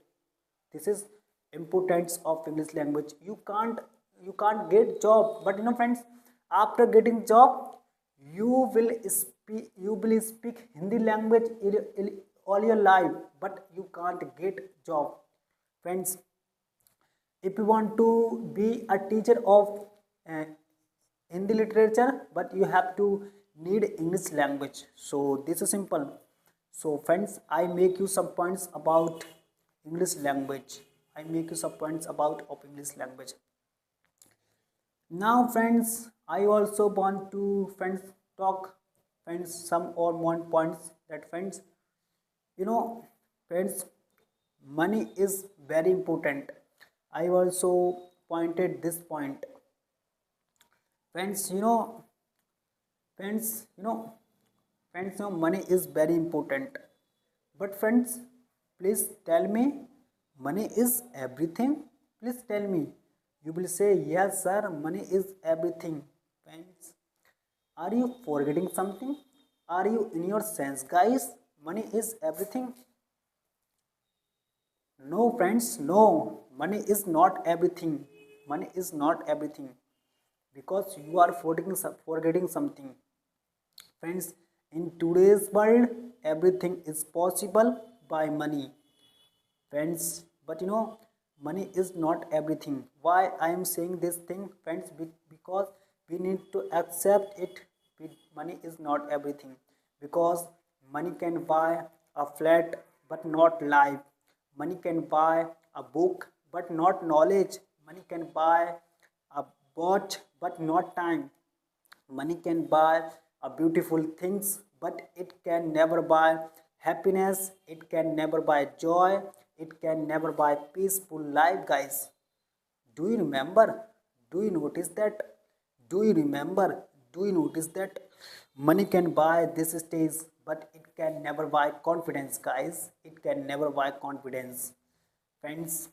This is importance of English language. You can't get job, but friends, after getting job, you will speak Hindi language all your life, but you can't get job, friends. If you want to be a teacher of uh, Hindi literature, but you have to need English language. So this is simple. So friends, I make you some points about English language. I make you some points about of English language. Now friends, I also want to friends talk friends some or more points that friends, you know friends, money is very important. I also pointed this point, friends. Friends, money is very important. But friends, please tell me, money is everything? Please tell me. You will say, yes, sir, money is everything. Friends, are you forgetting something? Are you in your sense, guys? Money is everything? No, friends, no. Money is not everything. Money is not everything, because you are forgetting something. Friends, in today's world, everything is possible by money. Friends, but money is not everything. Why I am saying this thing, friends? Because we need to accept it. Money is not everything, because money can buy a flat but not life. Money can buy a book but not knowledge. Money can buy a watch but not time. Money can buy a beautiful things, but it can never buy happiness. It can never buy joy. It can never buy peaceful life, guys. Do you remember? Do you notice that? Do you remember? Do you notice that? Money can buy this stage, but it can never buy confidence, guys. It can never buy confidence. Friends,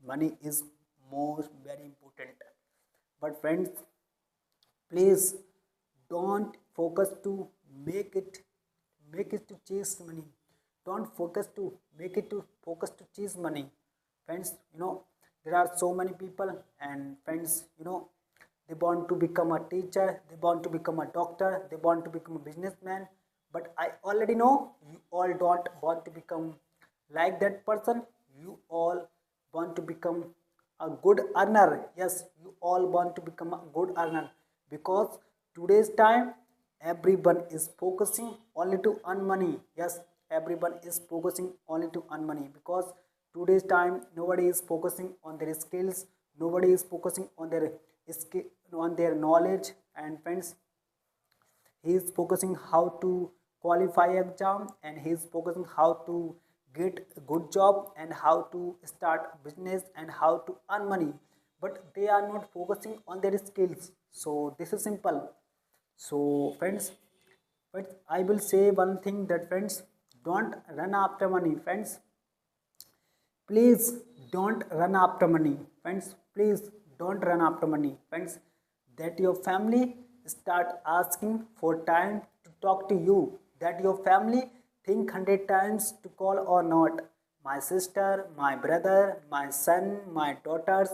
money is most very important. But friends, please don't focus to make it to chase money. Don't focus to make it to focus to chase money. Friends, there are so many people, and friends, they want to become a teacher, they want to become a doctor, they want to become a businessman. But I already know you all don't want to become like that person. You all want to become a good earner. Yes, you all want to become a good earner, because today's time everyone is focusing only to earn money. Yes, everyone is focusing only to earn money, because today's time nobody is focusing on their skills, nobody is focusing on their skill, on their knowledge. And friends, he is focusing how to qualify exam, and he is focusing how to get a good job, and how to start business, and how to earn money. But they are not focusing on their skills. So this is simple. So friends, but I will say one thing, that friends, don't run after money. Friends, please don't run after money. Friends, please don't run after money. Friends, that your family start asking for time to talk to you, that your family think 100 times to call or not. My sister, my brother, my son, my daughters,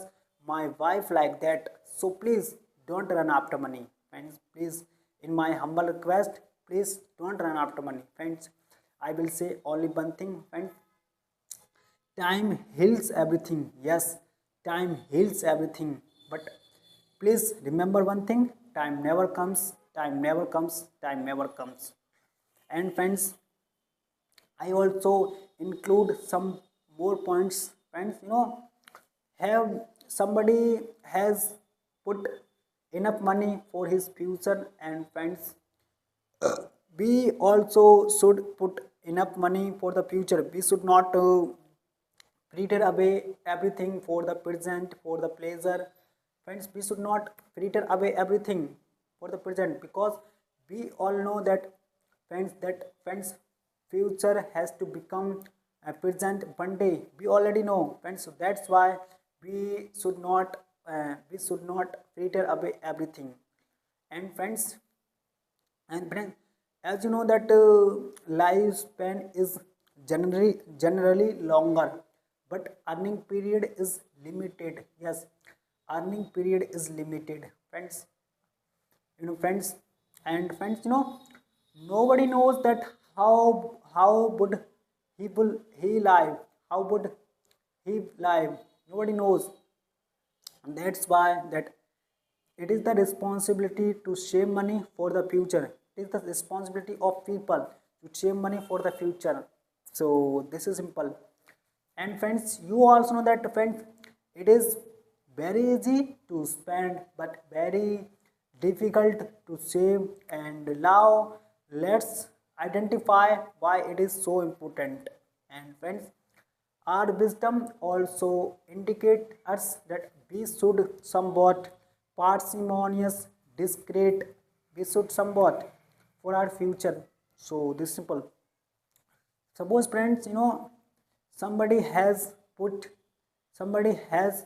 my wife, like that. So please don't run after money. Friends, please, in my humble request, please don't run after money. Friends, I will say only one thing, friends. Time heals everything. Yes, time heals everything. But please remember one thing, time never comes, time never comes, time never comes. And friends, I also include some more points. Friends, have somebody has put enough money for his future. And friends, we also should put enough money for the future. We should not fritter away everything for the present, for the pleasure. Friends, we should not fritter away everything for the present, because we all know that friends future has to become a present one day. We already know, friends. So that's why we should not fritter away everything. And friends, as you know that lifespan is generally longer, but earning period is limited. Yes, earning period is limited, friends. Friends, and friends, nobody knows that how would he live, how would he live. Nobody knows. And that's why that it is the responsibility to save money for the future. It is the responsibility of people to save money for the future. So this is simple. And friends, you also know that, friends, it is very easy to spend but very difficult to save. And now let's identify why it is so important. And friends, our wisdom also indicate us that we should somewhat parsimonious, discreet. We should somewhat for our future. So this simple. Suppose, friends, somebody has put somebody has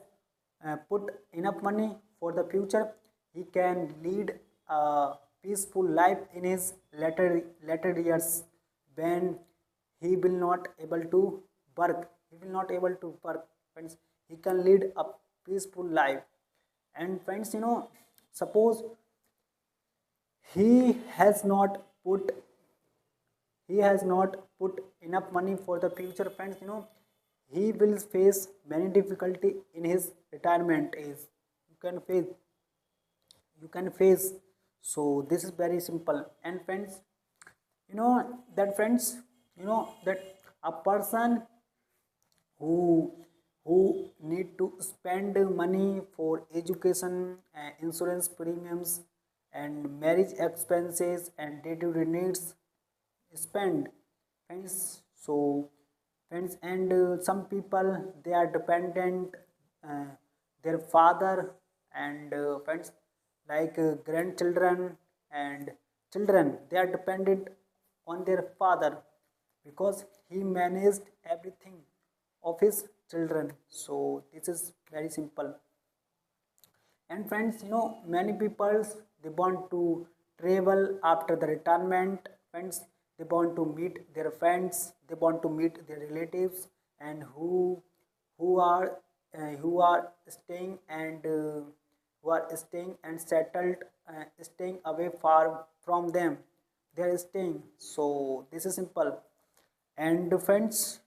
put enough money for the future. He can lead a peaceful life in his later years, when he will not able to work. He will not able to work, friends. He can lead a peaceful life. And friends, suppose he has not put he has not put enough money for the future, friends. He will face many difficulty in his retirement age. You can face you can face so this is very simple. And friends, you know that a person who who need to spend money for education, insurance premiums, and marriage expenses, and day-to-day needs spend, friends. So friends, and some people, they are dependent uh, their father, and friends, like grandchildren and children, they are dependent on their father, because he managed everything of his children. So this is very simple. And friends, many people, they want to travel after the retirement. Friends, they want to meet their friends, they want to meet their relatives, and who are staying and settled, staying away far from them. They are staying. So this is simple. And friends,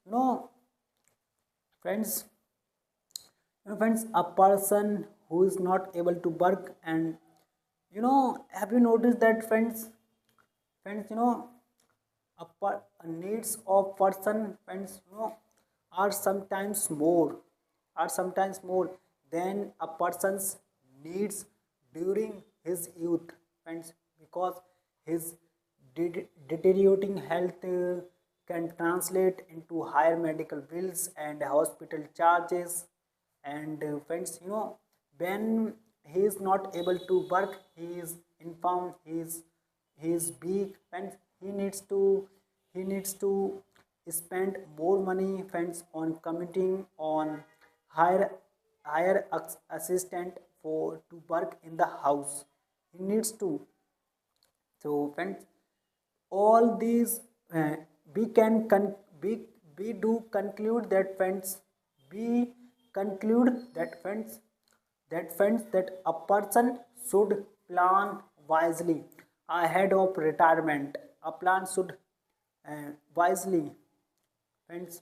friends friends, a person who is not able to work, and have you noticed that, friends, needs of person, friends, are sometimes more than a person's needs during his youth, friends, because his deteriorating health can translate into higher medical bills and hospital charges. And friends, when he is not able to work, he is infirm, he is weak, and he needs to spend more money, friends, on commuting, on hire assistant for to work in the house. He needs to. So friends, all these, we can we do conclude that, friends, we conclude that a person should plan wisely ahead of retirement. A plan should wisely, friends,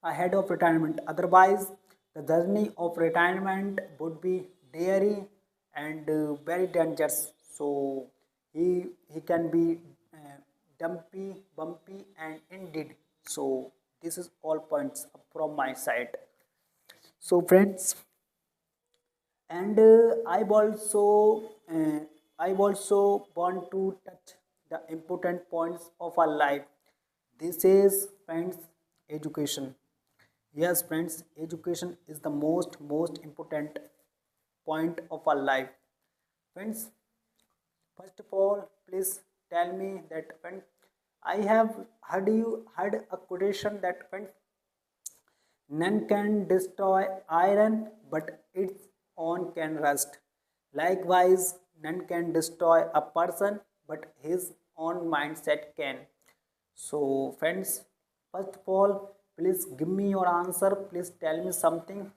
ahead of retirement. Otherwise, the journey of retirement would be daring and very dangerous. So he can be dumpy, bumpy, and indeed. So this is all points from my side. So friends, and I also want to touch the important points of our life. This is, friends, education. Yes, friends, education is the most important point of our life. Friends, first of all, please tell me that when I have heard a quotation that when none can destroy iron, but its own can rust. Likewise, none can destroy a person, but his own mindset can. So, friends, first of all, please give me your answer. Please tell me something.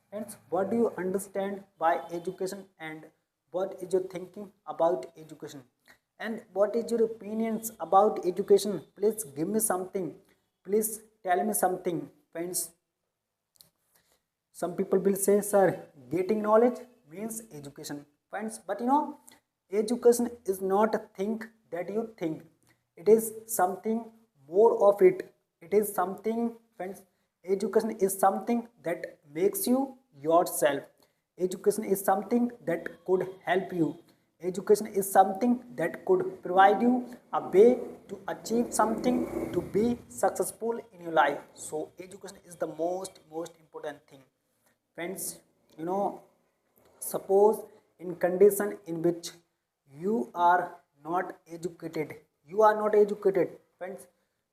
Friends, what do you understand by education and what is your thinking about education? And what is your opinions about education? Please give me something. Please tell me something, friends. Some people will say, sir, getting knowledge means education, friends, but education is not a thing that you think. It is something more of it. It is something, friends. Education is something that makes you yourself. Education is something that could help you. Education is something that could provide you a way to achieve something, to be successful in your life. So education is the most important thing, friends. you know Suppose in condition in which you are not educated, friends,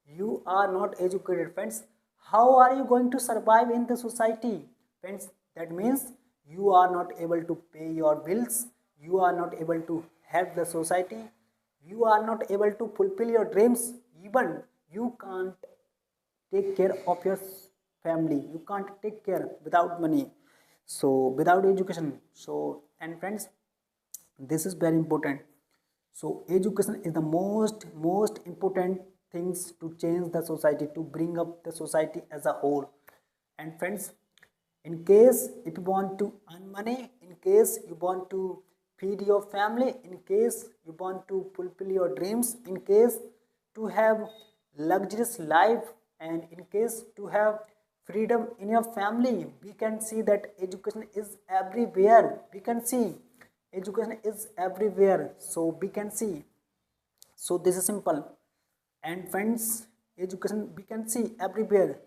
you are not educated, friends, how are you going to survive in the society, friends? That means you are not able to pay your bills, you are not able to help the society, you are not able to fulfill your dreams, even you can't take care of your family, you can't take care without money, so without education. So, and friends, this is very important. So education is the most important things to change the society, to bring up the society as a whole. And friends, in case if you want to earn money, in case you want to feed your family, in case you want to fulfill your dreams, in case to have luxurious life, and in case to have freedom in your family, we can see that education is everywhere. We can see education is everywhere, so we can see. So this is simple. And friends, education we can see everywhere.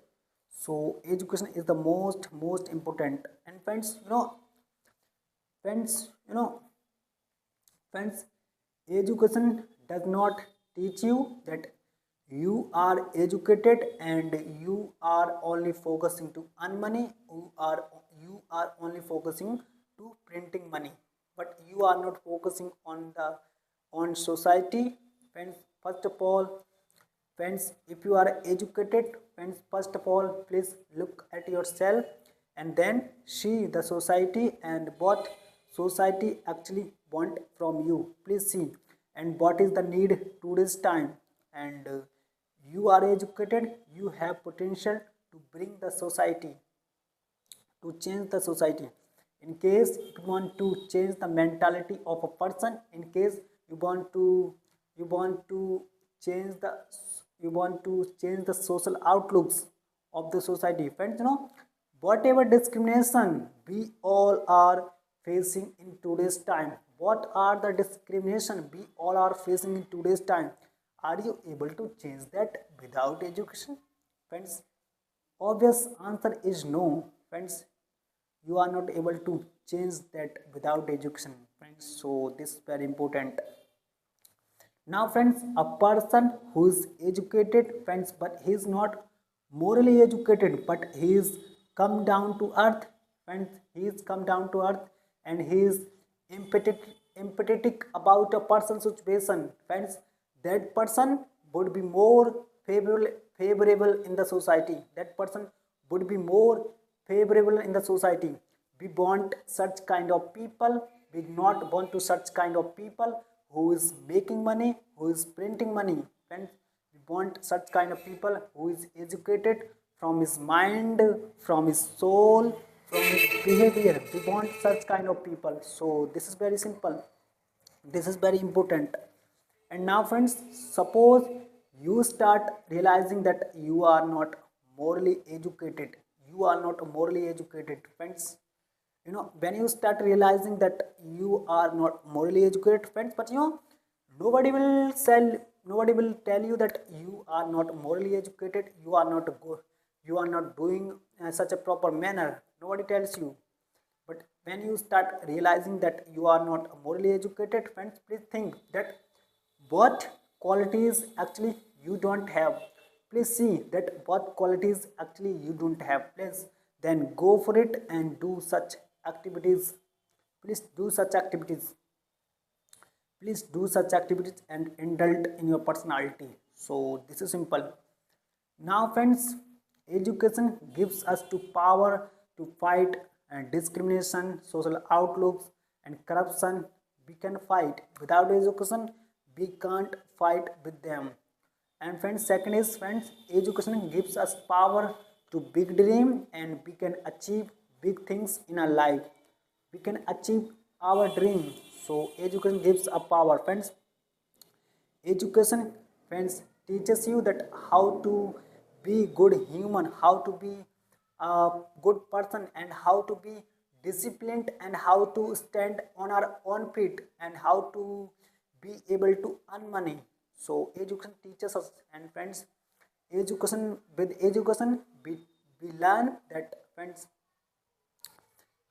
So education is the most important. And friends, friends, friends, education does not teach you that you are educated and you are only focusing to earn money, you are only focusing to printing money, but you are not focusing on society. Friends, first of all, friends, if you are educated, friends, first of all, please look at yourself and then see the society and what society actually want from you. Please see and what is the need today's time. And you are educated, you have potential to bring the society, to change the society. In case you want to change the mentality of a person, in case you want to change the you want to change the social outlooks of the society, friends, whatever discrimination we all are facing in today's time, what are the discrimination we all are facing in today's time, are you able to change that without education, friends? Obvious answer is no, friends. You are not able to change that without education, friends. So this is very important. Now, friends, a person who is educated, friends, but he is not morally educated, but he is come down to earth, friends. He is come down to earth, and he is empathetic about a person's situation, friends. That person would be more favorable in the society. That person would be more favorable in the society. We want such kind of people. We not want to such kind of people who is making money, who is printing money. Friends, we want such kind of people who is educated from his mind, from his soul, from his behavior. We want such kind of people. So this is very simple. This is very important. And now, friends, suppose you start realizing that you are not morally educated. You are not morally educated, friends. When you start realizing that you are not morally educated, friends, but nobody will sell nobody will tell you that you are not morally educated, you are not good, you are not doing such a proper manner. Nobody tells you. But when you start realizing that you are not morally educated, friends, please think that what qualities actually you don't have. Please see that what qualities actually you don't have. Please then go for it and do such activities. Please do such activities. Please do such activities and indulge in your personality. So this is simple. Now friends, education gives us to power to fight discrimination, social outlooks and corruption. We can fight. Without education we can't fight with them. And friends, second is, friends, education gives us power to big dream and we can achieve big things in our life. We can achieve our dream. So education gives a power, friends. Education, friends, teaches you that how to be good human, how to be a good person, and how to be disciplined, and how to stand on our own feet, and how to be able to earn money. So education teaches us. And friends, education, with education we learn that, friends,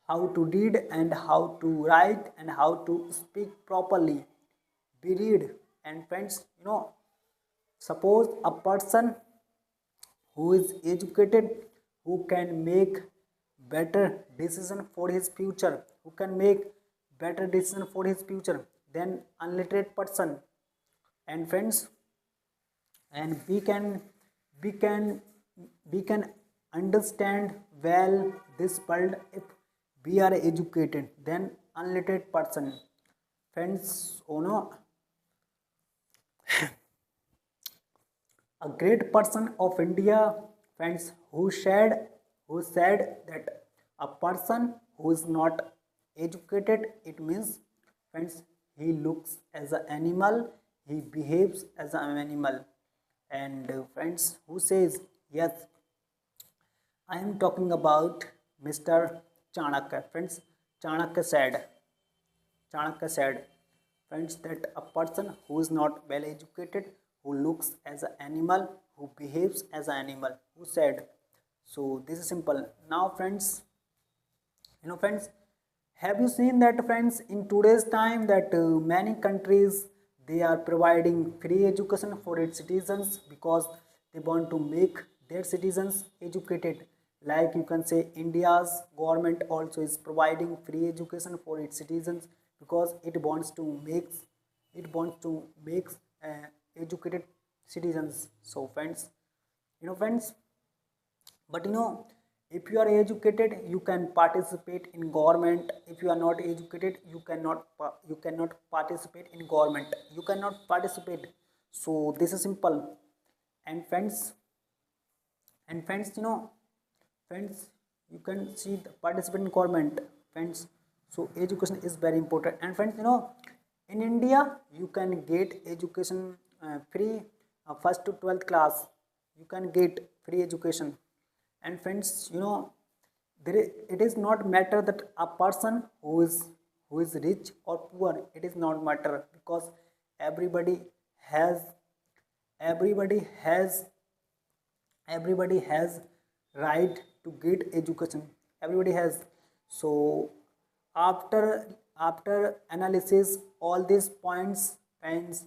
how to read and how to write and how to speak properly. We read. And friends, suppose a person who is educated, who can make better decision for his future, who can make better decision for his future than unliterate person. And friends, and we can we can understand well this world if we are educated than unliterate person. Friends, a great person of India, friends, who said that a person who is not educated, it means, friends, he looks as an animal, he behaves as an animal. And friends, who says, yes, I am talking about Mr. Chanakya. Friends, chanakya said Chanakya said, friends, that a person who is not well educated, who looks as an animal, who behaves as an animal, who said. So this is simple. Now, friends, friends, have you seen that, friends, in today's time that many countries, they are providing free education for its citizens because they want to make their citizens educated. Like you can say, India's government also is providing free education for its citizens because it wants to make educated citizens. So friends, friends, but if you are educated, you can participate in government. If you are not educated, you cannot participate in government, you cannot participate. So this is simple. And friends, friends, you can see the participant in government, friends. So education is very important. And friends, in India you can get education free, first to 12th class you can get free education. And friends, it is not matter that a person who is rich or poor, it is not matter, because everybody has everybody has everybody has right to get education. Everybody has. So after after analysis all these points, and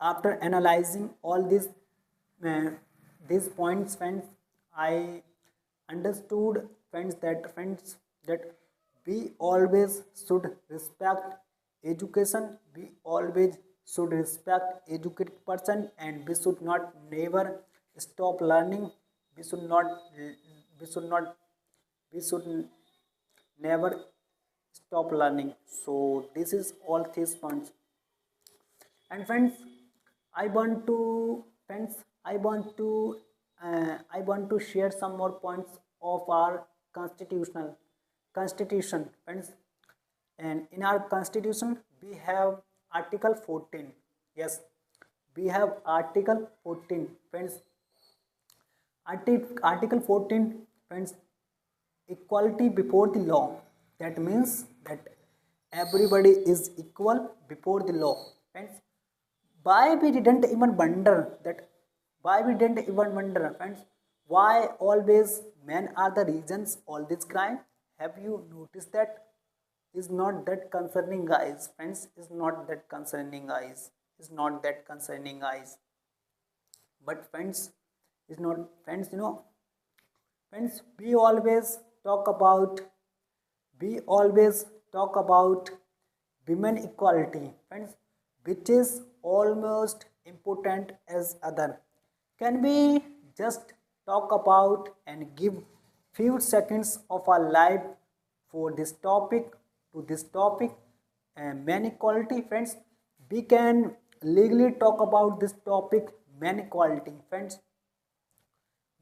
after analyzing all uh, these points, friends, I understood, friends, that we always should respect education, we always should respect educated person, and we should not never stop learning. We should not we should not we should never stop learning. So this is all these points. And friends, I want to friends I want to share some more points of our constitution, friends. And in our constitution we have article 14. Yes, we have article 14, friends. Article 14, friends, equality before the law. That means that everybody is equal before the law, friends. why we didn't even wonder that, why we didn't even wonder, friends, why always men are the reasons all this crime? Have you noticed that? Is not that concerning, guys, friends, is not that concerning, guys, is not that concerning, guys. But friends, is not, friends, friends, we always talk about women equality, friends, which is almost important as other. Can we just talk about and give few seconds of our life for this topic, to this topic, men equality, friends? We can legally talk about this topic, men equality, friends.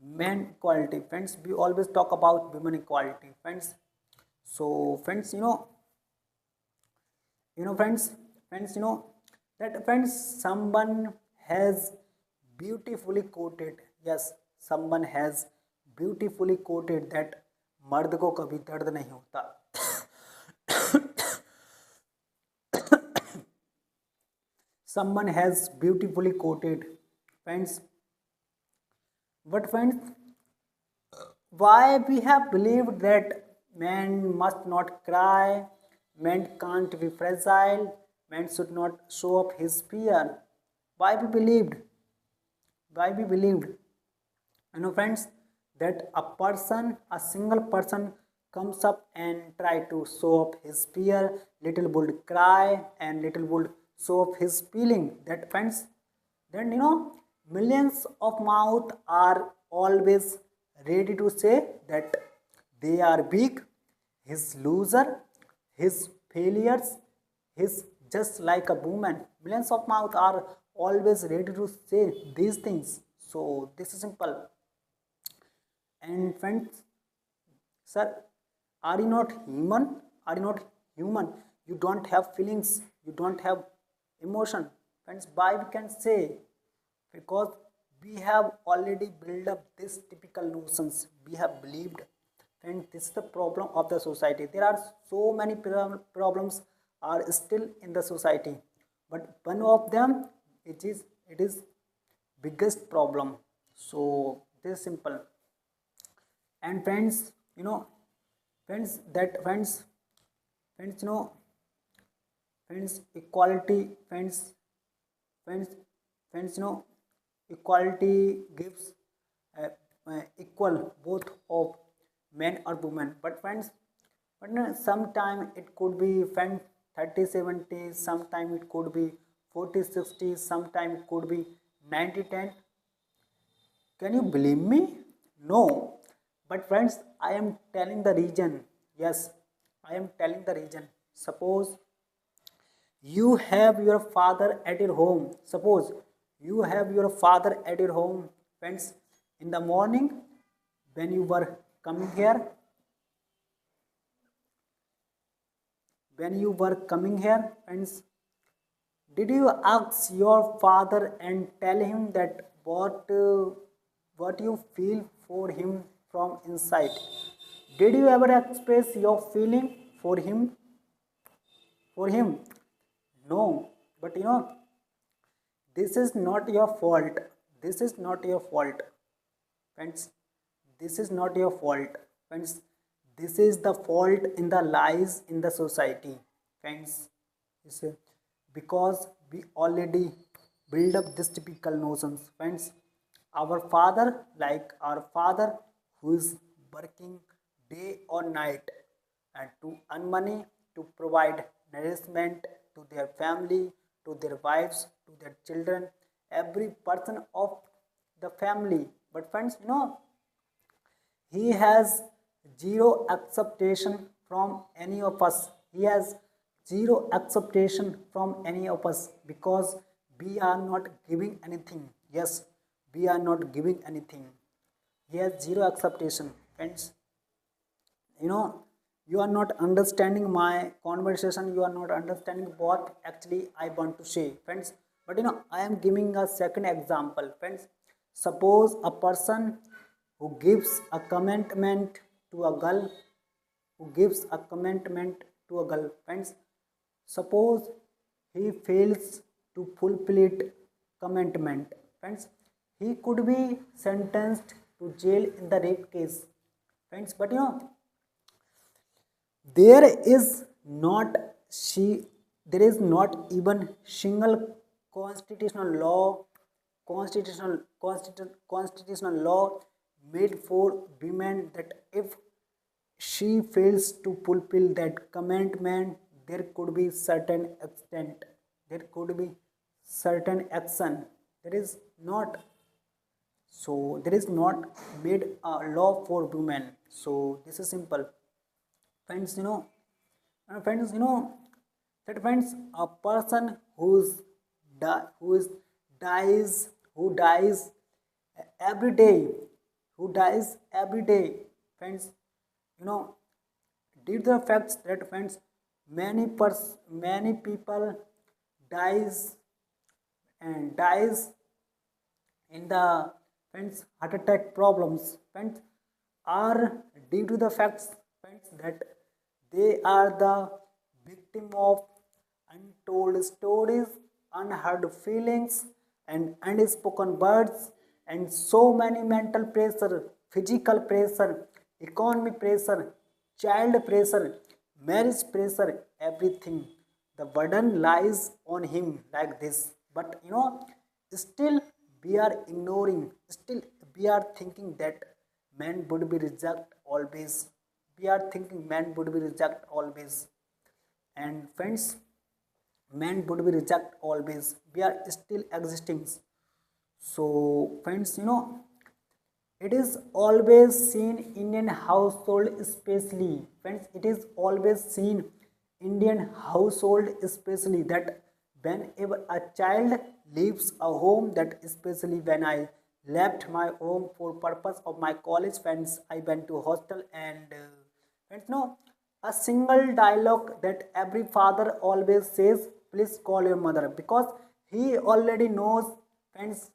Men equality, friends, we always talk about women equality, friends. So friends, friends, that, friends, someone has beautifully quoted, yes, someone has beautifully quoted that मर्द को कभी दर्द नहीं होता. Someone has beautifully quoted, friends. But friends, why we have believed that men must not cry, men can't be fragile, man should not show up his fear? Why we believed, why we believed, friends, that a single person comes up and try to show up his fear, little would cry and little would show up his feeling, that, friends, then, millions of mouth are always ready to say that they are weak, his loser, his failures, his just like a woman. Millions of mouth are always ready to say these things. So this is simple. And friends, sir, are you not human? Are you not human? You don't have feelings, you don't have emotion, friends. Why we can say? Because we have already built up these typical notions, we have believed, and this is the problem of the society. There are so many problems are still in the society, but one of them, it is biggest problem. So this is simple. And friends, friends, that, friends, friends, equality, friends, friends, equality gives equal both of men or women. But friends, but no, sometime it could be, friend, 30-70, sometime it could be 40-60, sometime it could be 90-10. Can you believe me? No. But friends, I am telling the reason. Yes, I am telling the reason. Suppose you have your father at your home. Suppose you have your father at your home, friends. In the morning, when you were coming here, friends, did you ask your father and tell him that what you feel for him from inside? Did you ever express your feeling for him? For him? No. But this is not your fault. This is not your fault, friends. This is not your fault, friends. This is the fault in the lies in the society, friends. It's, because we already build up this typical notions, friends. Our father, like our father, who is working day or night and to earn money to provide nourishment to their family, to their wives, to their children, every person of the family. But friends, he has zero acceptation from any of us. He has zero acceptation from any of us because we are not giving anything. Yes, we are not giving anything. He has zero acceptation, friends. You are not understanding my conversation, you are not understanding what actually I want to say, friends. But I am giving a second example, friends. Suppose a person who gives a commitment to a girl, friends. Suppose he fails to fulfill it commitment. Friends, he could be sentenced to jail in the rape case. Friends, but there is not she there is not even single constitutional law constitutional law made for women that if she fails to fulfill that commitment, there could be certain extent, there could be certain action. There is not, so there is not made a law for women. So this is simple. Friends, friends, that friends, a person who is dies who dies every day, who dies every day, friends, you know due to the facts that friends, many people dies dies in the friends heart attack problems, friends, are due to the facts, friends, that they are the victim of untold stories, unheard feelings, and unspoken words, and so many mental pressure, physical pressure, economic pressure, child pressure, marriage pressure, everything. The burden lies on him like this. But still we are ignoring, still we are thinking that men would be reject always. We are thinking men would be reject always. And friends, men would be reject always. We are still existing. So friends, it is always seen Indian household, especially friends, it is always seen Indian household, especially that whenever a child leaves a home, that especially when I left my home for purpose of my college, friends, I went to hostel, and friends, a single dialogue that every father always says, please call your mother, because he already knows, friends,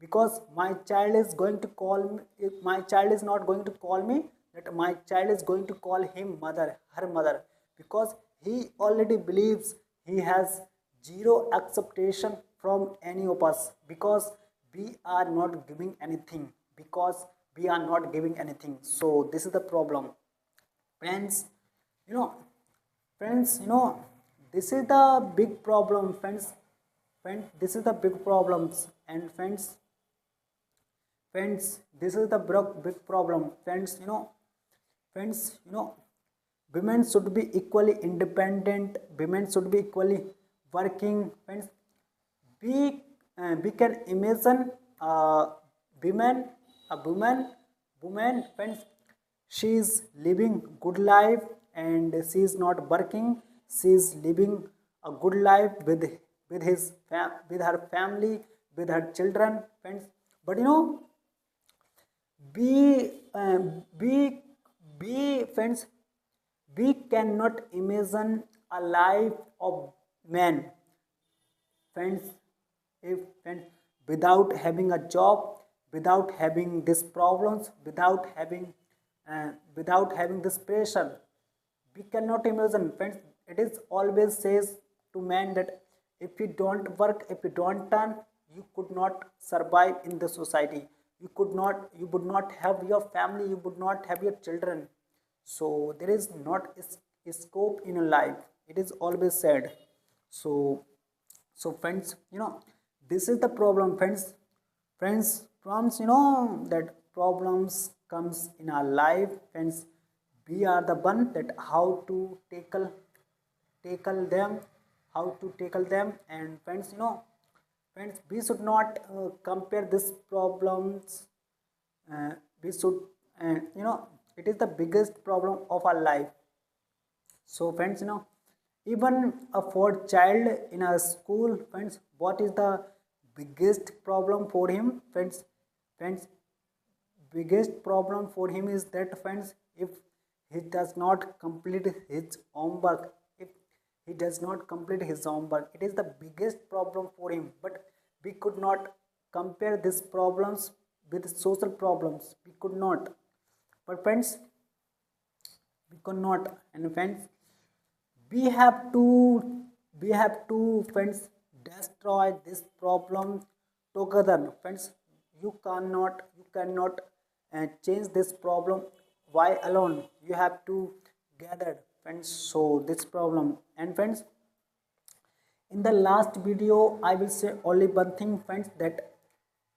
because my child is going to call me, if my child is not going to call me, that my child is going to call him mother, her mother, because he already believes he has zero acceptation from any of us, because we are not giving anything, because we are not giving anything. So this is the problem, friends. you know Friends, this is the big problem, friends, this is the big problems. And friends, this is the big problem, friends. Friends, women should be equally independent, women should be equally working, friends. We can imagine women a woman, friends, she is living good life, and she is not working, she is living a good life with with her family, with her children, friends. But we friends, we cannot imagine a life of man, friends, if friends, without having a job, without having these problems, without having this pressure. We cannot imagine, friends. It is always says to man that if you don't work, if you don't earn, you could not survive in the society, you would not have your family, you would not have your children. So there is not a scope in your life, it is always said. So friends, this is the problem, friends. Problems, that problems comes in our life, friends. We are the one that how to tackle them, how to tackle them. And friends, friends, we should not compare these problems. We should, it is the biggest problem of our life. So friends, even for child in a school, friends, what is the biggest problem for him, friends, biggest problem for him is that, friends, if he does not complete his homework, if he does not complete his homework, it is the biggest problem for him. But we could not compare these problems with social problems, we could not. But friends, we could not. And friends, we have to, friends, destroy this problem together. Friends, you cannot change this problem why alone. You have to gather, friends, so this problem. And friends, in the last video I will say only one thing, friends, that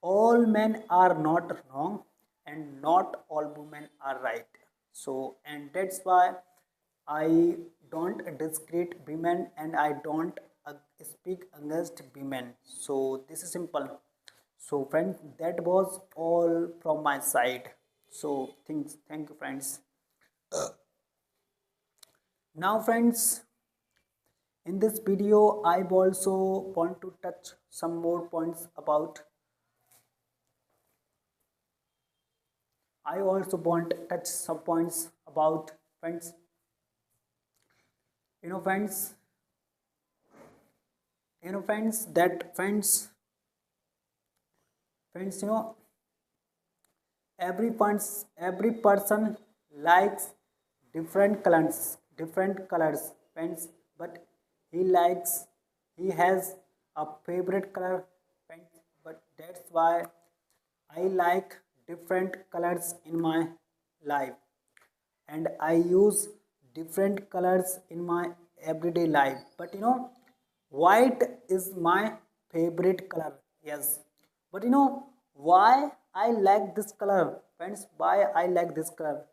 all men are not wrong and not all women are right. So, and that's why I don't discredit women and I don't speak against women. So this is simple. So friends, that was all from my side. So thank you, friends. Now friends, in this video, I also want to touch some more points about. I also want to touch some points about, friends. You know, friends. Friends. That friends. Every person likes different colors, friends. But he likes, he has a favorite color, friends. But that's why I like different colors in my life, and I use different colors in my everyday life. But white is my favorite color, yes. But why I like this color, friends? Why I like this color?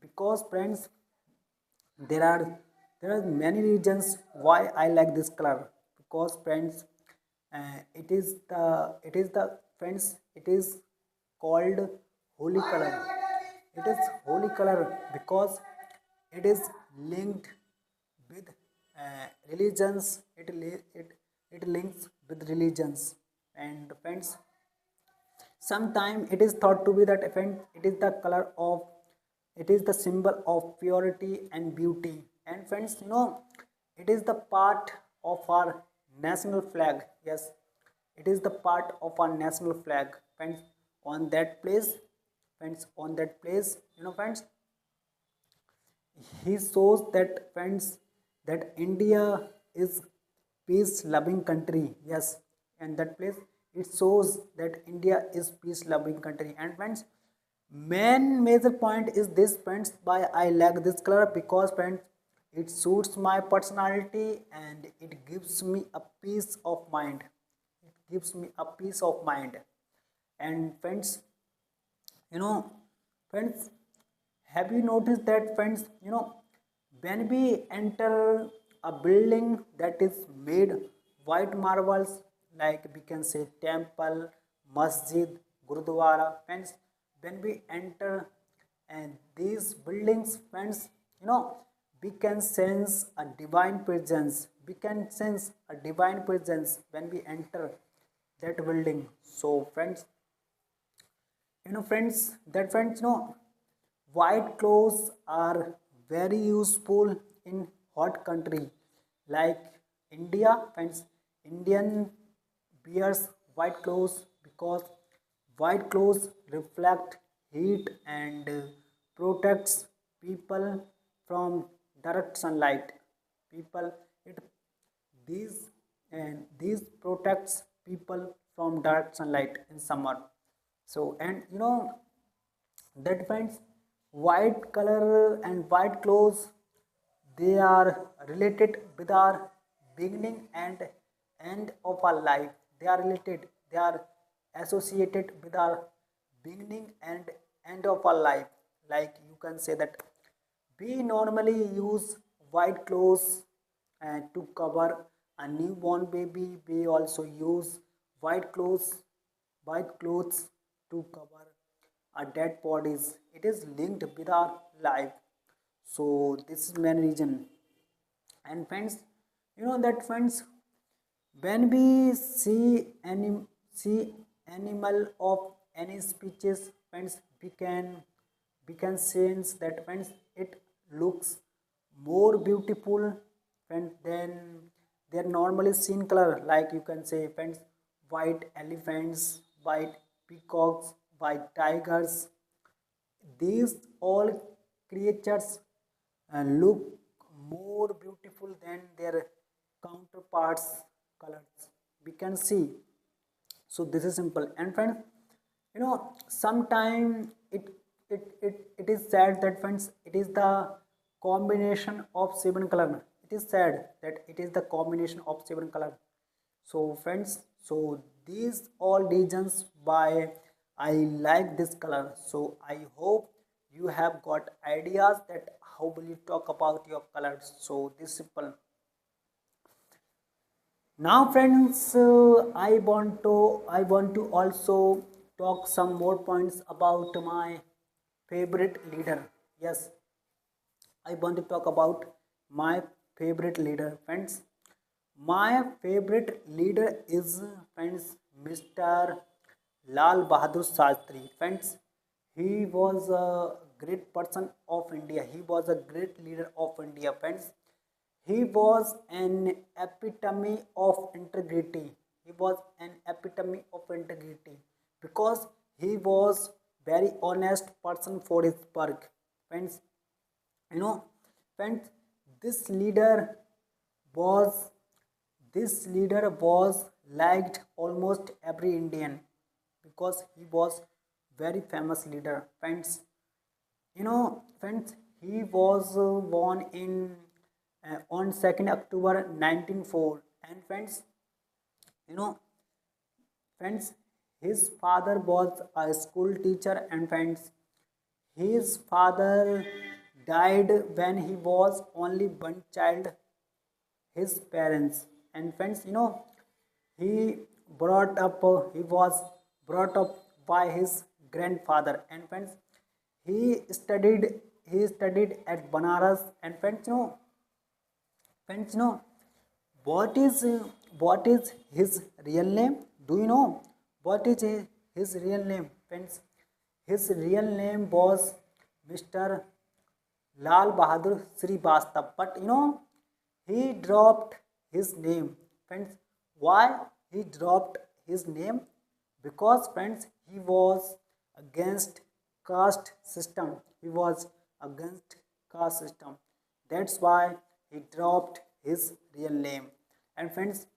Because, friends, there are many reasons why I like this color. Because, friends, it is the friends, it is called holy color. It is holy color because it is linked with religions. It links with religions. And friends, sometimes it is thought to be that it is the color of, it is the symbol of purity and beauty. And friends, it is the part of our national flag. Yes, it is the part of our national flag, friends. On that place, friends, on that place, friends, he shows that, friends, that India is peace loving country. Yes, and that place, it shows that India is peace loving country. And friends, main major point is this, friends, why I like this color. Because, friends, it suits my personality and it gives me a peace of mind. It gives me a peace of mind. And friends, you know friends, have you noticed that, friends, when we enter a building that is made white marbles, like we can say temple, masjid, gurudwara, friends, when we enter and these buildings, friends, we can sense a divine presence. We can sense a divine presence when we enter that building. So friends, friends, that friends, white clothes are very useful in hot country like India. Friends, Indian wears white clothes because white clothes reflect heat and protects people from direct sunlight. People, it these these protects people from direct sunlight in summer. So, and that finds white color and white clothes, they are related with our beginning and end of our life. They are related, they are associated with our beginning and end of our life. Like you can say that we normally use white clothes to cover a newborn baby. We also use white clothes, to cover our dead bodies. It is linked with our life. So this is main reason. And friends, that, friends, when we see animal of any species, friends, we can sense that, friends, it looks more beautiful, friends, than their normally seen color. Like you can say, friends, white elephants, white peacocks, white tigers, these all creatures look more beautiful than their counterparts colors we can see. So this is simple. And friends, sometime it is said that friends, it is the combination of seven color. It is said that it is the combination of seven color. So friends, so these all reasons why I like this color. So I hope you have got ideas that how will you talk about your colors. So this simple. Now, friends, I want to also talk some more points about my favorite leader. Yes, I want to talk about my favorite leader, friends. My favorite leader is, friends, Mr. Lal Bahadur Shastri. Friends, he was a great person of India. He was a great leader of India, friends. He was an epitome of integrity. He was an epitome of integrity because he was very honest person for his work. Friends, you know, friends, this leader was this leader was liked almost every Indian because he was very famous leader. Friends, friends, he was born in on 2nd October 1904. And friends, you know friends, his father was a school teacher. And friends, his father died when he was only one child, his parents. And friends, he he was brought up by his grandfather. And friends, he studied he studied at Banaras. And friends, what is what is his real name? Do you know what is his real name, friends? His real name was Mr. Lal Bahadur Srivastav. But he dropped his name. Friends, why he dropped his name? Because, friends, he was against caste system. He was against caste system. That's why he dropped his real name. And friends,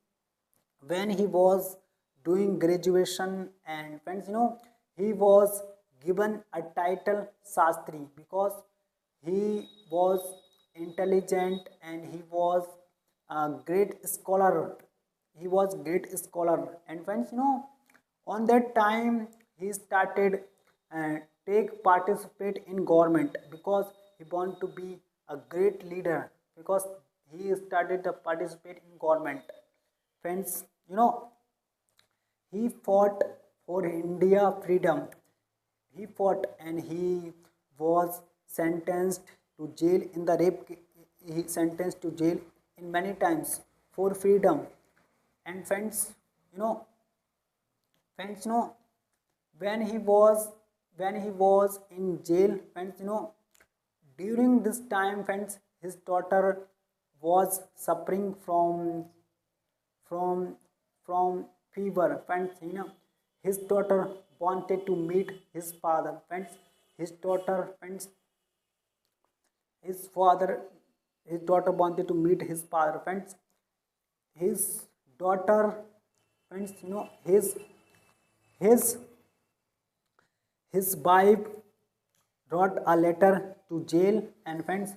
when he was doing graduation, and friends, he was given a title Shastri because he was intelligent and he was a great scholar. He was great scholar. And friends, on that time he started uh, take participate in government because he want to be a great leader, because he started to participate in government. Friends, he fought for India freedom. He fought and he was sentenced to jail in the rape. He sentenced to jail in many times for freedom. And you know, friends, when he was when he was in jail, friends, during this time, friends, his daughter was suffering from from fever. Friends, his daughter wanted to meet his father. Friends, his daughter friends his father his daughter wanted to meet his father. Friends, his daughter friends, his his wife wrote a letter to jail. And friends,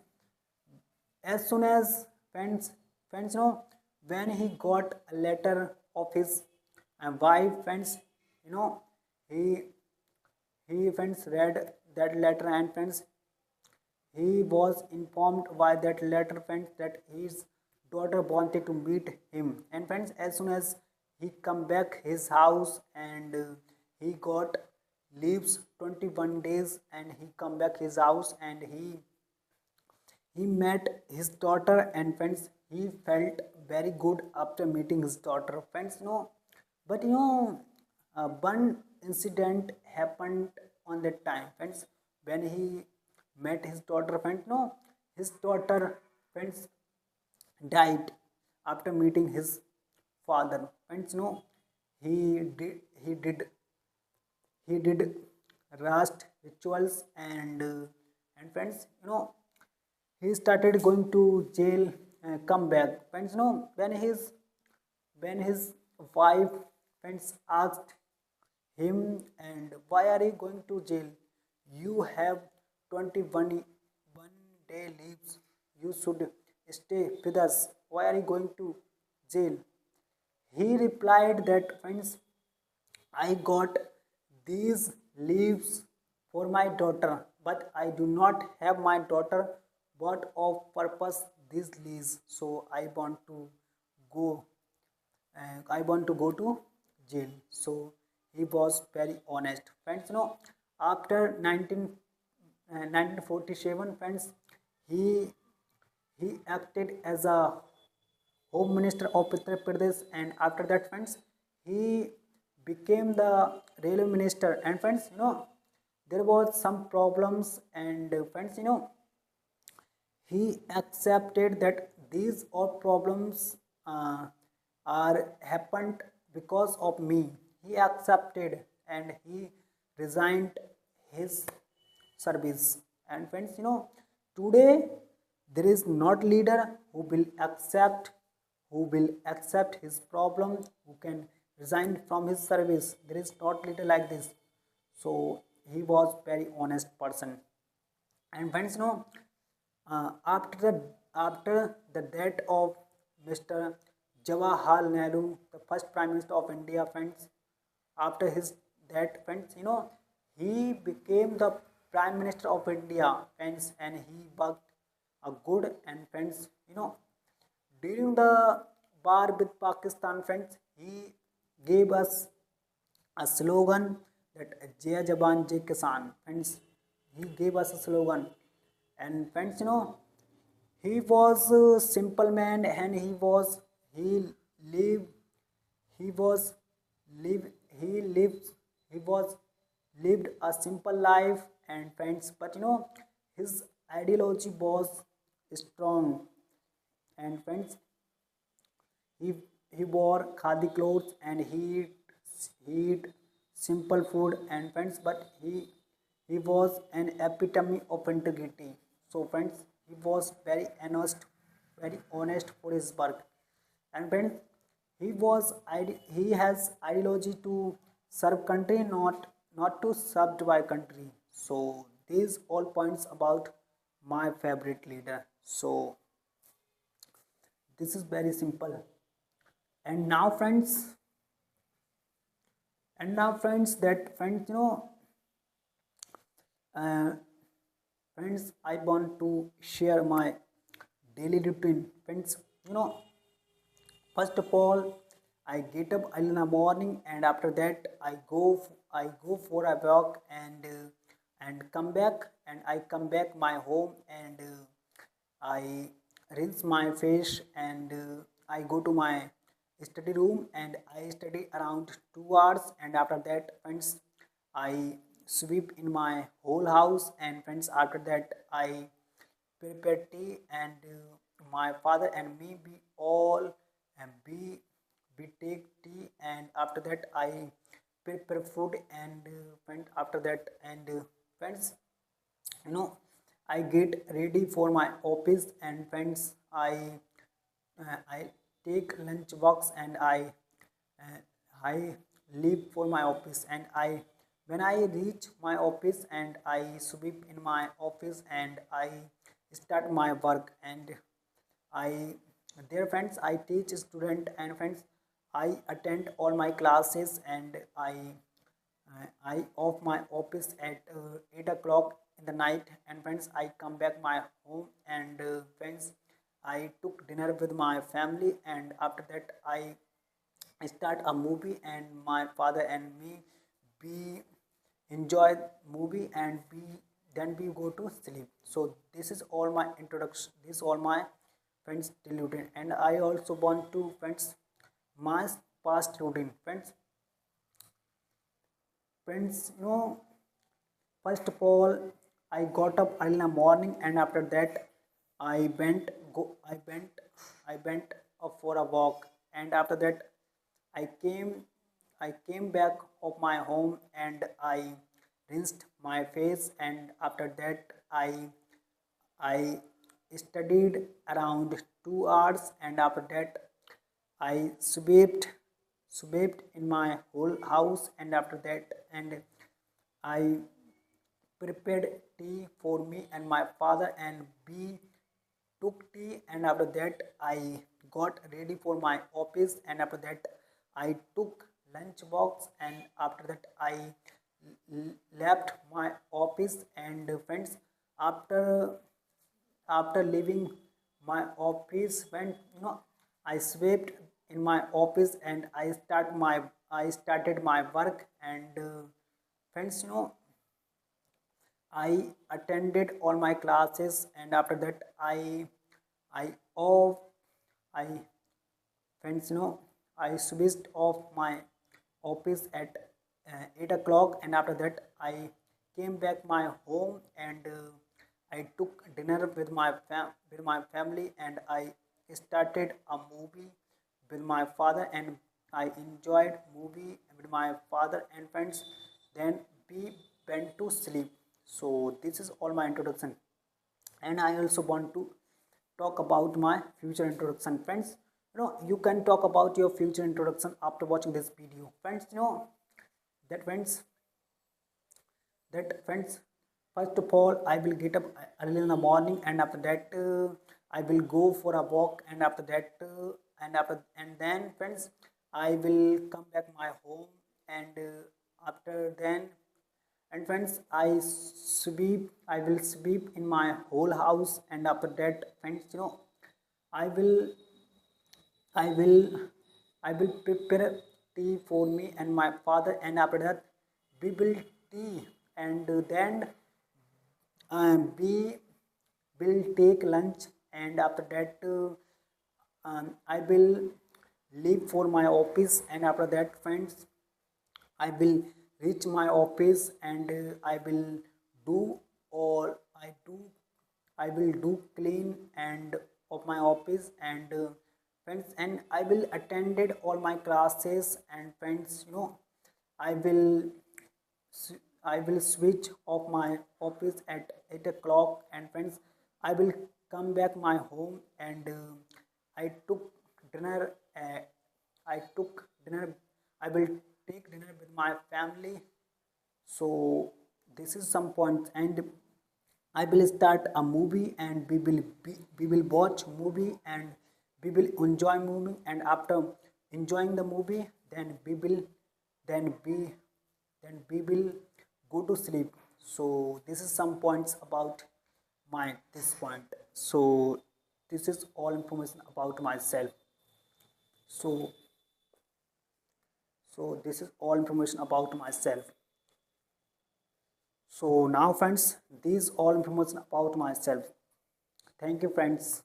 as soon as friends, when he got a letter of his wife, friends, you know he friends read that letter. And friends, he was informed by that letter, friends, that his daughter wanted to meet him. And friends, as soon as he come back his house, and he got leaves 21 days, and he come back his house, and he met his daughter. And friends, he felt very good after meeting his daughter. Friends, but one incident happened on that time, friends, when he met his daughter. Friends, his daughter, friends, died after meeting his father. Friends, he did he did he did rust rituals. And friends, he started going to jail, come back. Friends, when his when his wife friends asked him, and why are you going to jail? You have 21 day leaves. You should stay with us. Why are you going to jail? He replied that, friends, I got these leaves for my daughter, but I do not have my daughter. What of purpose these leaves? So go I want to go to jail. So he was very honest. Friends, after 1947, friends, he he acted as a Home Minister of Uttar Pradesh, and after that, friends, he became the Railway Minister. And friends, there was some problems, and friends, he accepted that these all problems are happened because of me. He accepted and he resigned his service. And friends, today there is not leader who will accept his problem, who can resign from his service. There is not leader like this. So he was very honest person. And friends, after the death of Mr. Jawaharlal Nehru, the first Prime Minister of India, friends, after his death, friends, he became the Prime Minister of India, friends, and he worked a good. And friends, during the war with Pakistan, friends, he gave us a slogan that Jai Jawan Jai Kisan. Friends, he gave us a slogan. And friends, he was a simple man, and he lived he was live he lived he was lived a simple life. And friends, but his ideology was strong. And friends, he he wore khadi clothes, and he eat simple food. And friends, but he was an epitome of integrity. So friends, he was very honest for his work. And friends, he has ideology to serve country, not to served by country. So these all points about my favorite leader. So this is very simple. And now friends, that friends, uh, friends, I want to share my daily routine. Friends, first of all, I get up early in the morning, and after that I go for a walk, and come back, and I come back my home, and I rinse my face, and I go to my study room, and I study around 2 hours. And after that, friends, I sweep in my whole house. And friends, after that, I prepare tea, and my father and me, we all and we take tea. And after that, I prepare food. And friend, after that, and friends, you know I get ready for my office. And friends, I take lunch box, and uh, I leave for my office. And I when I reach my office, and I sweep in my office, and I start my work. And I dear friends, I teach student. And friends, I attend all my classes. And I off my office at 8 o'clock in the night. And friends, I come back my home. And friends, I took dinner with my family. And after that, I start a movie, and my father and me, we enjoy movie, and we go to sleep. So this is all my introduction. This is all my friends daily routine. And I also want to friends my past routine. Friends, first of all, I got up early in the morning, and after that, I went go I went up for a walk. And after that, I came I came back of my home, and I rinsed my face. And after that, I studied around 2 hours. And after that, I swept in my whole house, and after that, and I prepared tea for me and my father, and we took tea, and after that I got ready for my office, and after that I took lunch box, and after that I left my office. And friends, after leaving my office, when I swept in my office, and I started my work. And friends, I attended all my classes, and after that I off I friends, I switched off my office at 8 o'clock, and after that I came back my home, and I took dinner with with my family, and I started a movie with my father, and I enjoyed movie with my father and friends. Then we went to sleep. So this is all my introduction, and I also want to talk about my future introduction. Friends, you can talk about your future introduction after watching this video. Friends, that friends friends, first of all, I will get up early in the morning, and after that I will go for a walk, and after that and then friends, I will come back my home, and after then, and friends, I will sweep in my whole house, and after that friends, I will I will I will prepare tea for me and my father, and after that we will tea, and then we will take lunch, and after that I will leave for my office, and after that friends, I will reach my office, and I will do all I will do clean and of my office, and friends, and I will attended all my classes, and friends, I will I will switch off my office at 8 o'clock, and friends, I will come back my home, and I took dinner. I took dinner. I will take dinner with my family. So this is some point, and I will start a movie, and we will watch movie, and we will enjoy movie, and after enjoying the movie, then then we we will go to sleep. So this is some points about my this point. So this is all information about myself. So this is all information about myself. So now friends, these all information about myself. Thank you friends.